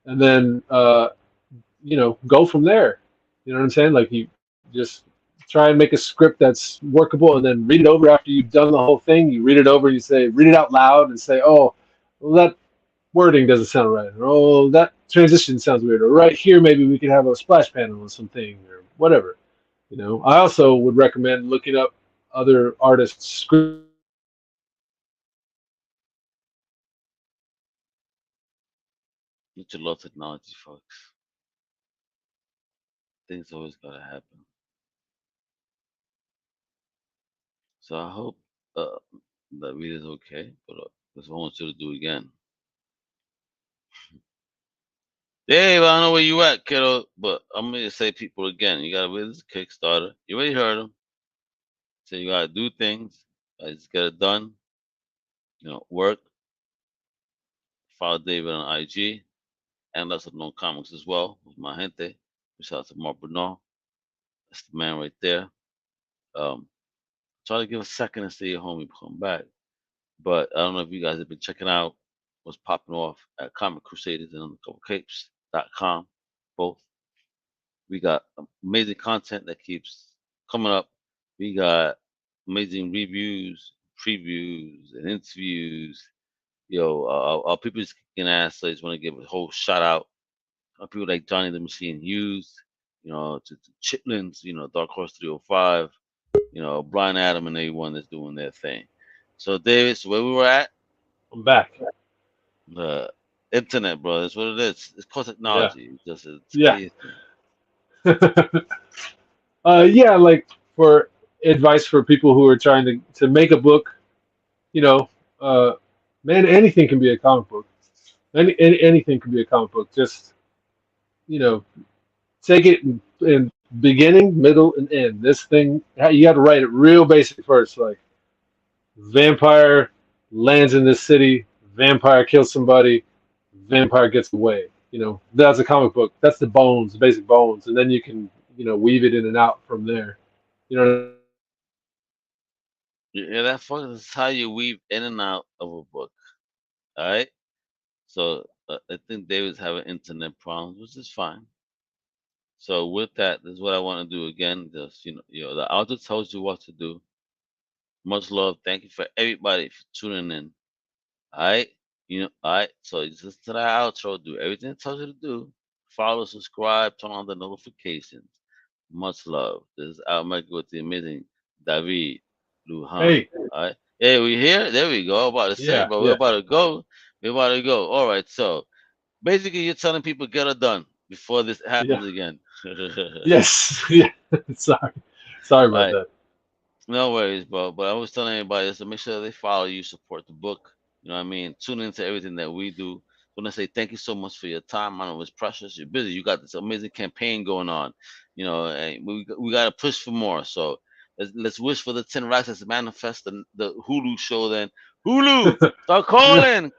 and then go from there. You know what I'm saying? Like you just try and make a script that's workable, and then read it over after you've done the whole thing. You read it over, and you say, read it out loud, and say, oh, well, that wording doesn't sound right, or oh, that transition sounds weird, or right here maybe we could have a splash panel or something, or whatever. I also would recommend looking up other artists' scripts and reading them out loud and seeing what they think about it. You should love technology, folks. Things always gotta happen. So I hope uh, that video's okay. But that's what I want you to do again. Dave, I don't know where you at, kiddo, but I'm gonna say people again. You gotta read this Kickstarter. You already heard them. So you gotta do things. I just get it done. Work. follow David on IG and Lesser Known Comics as well with my gente. Shout out to Mark Bruno. That's the man right there. Try to give a second and see your homie come back. But I don't know if you guys have been checking out what's popping off at Comic Crusaders and Undercover.com. Both. We got amazing content that keeps coming up. We got amazing reviews, previews, and interviews. Our people just kicking ass. So I just want to give a whole shout out to people like Johnny the Machine Hughes, to Chitlins, Dark Horse 305, Brian Adam and everyone that's doing their thing. So David, so where we were at? I'm back. The internet, bro. That's what it is. It's called technology. Yeah. Like for advice for people who are trying to make a book, man, anything can be a comic book. Anything can be a comic book. Just, take it in beginning, middle, and end. This thing, you got to write it real basic first. Like, vampire lands in this city, vampire kills somebody, vampire gets away. That's a comic book. That's the bones, the basic bones. And then you can, weave it in and out from there. Yeah, that's how you weave in and out of a book. All right. So I think David's having internet problems, which is fine. So with that, this is what I want to do again. Just the author tells you what to do. Much love. Thank you for everybody for tuning in. All right. All right. So just listen to the outro. Do everything it tells you to do. Follow, subscribe, turn on the notifications. Much love. This is Al Mega with the amazing David Lujan. Hey. All right. Hey, we here? There we go. I'm about to say, but we're about to go. We're about to go. All right. So basically, you're telling people get it done before this happens again. Yes. Yeah. Sorry about that. No worries, bro. But I was telling everybody is to make sure they follow you, support the book. You know what I mean? Tune into everything that we do. I want to say thank you so much for your time. I know it's precious. You're busy. You got this amazing campaign going on. And we got to push for more. So let's wish for the 10 racks. Let's manifest the Hulu show then. Hulu, start calling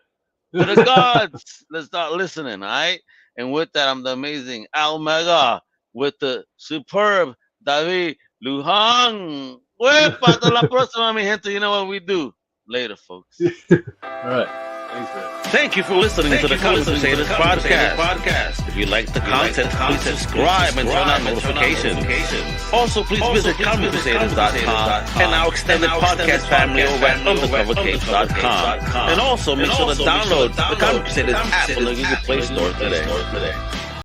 to the gods. Let's start listening, all right? And with that, I'm the amazing Al Mega with the superb David Lujan. Hasta la próxima, mi gente. You know what we do. Later, folks. All right. Thanks, man. Thank you for listening to the Comic Crusaders Podcast. If you like the content, please subscribe and turn on notifications. Also, please visit comiccrusaders.shop and our extended podcast family over at undercovercapes.com. And also, make sure to download the Comic Crusaders app on the Google Play Store today.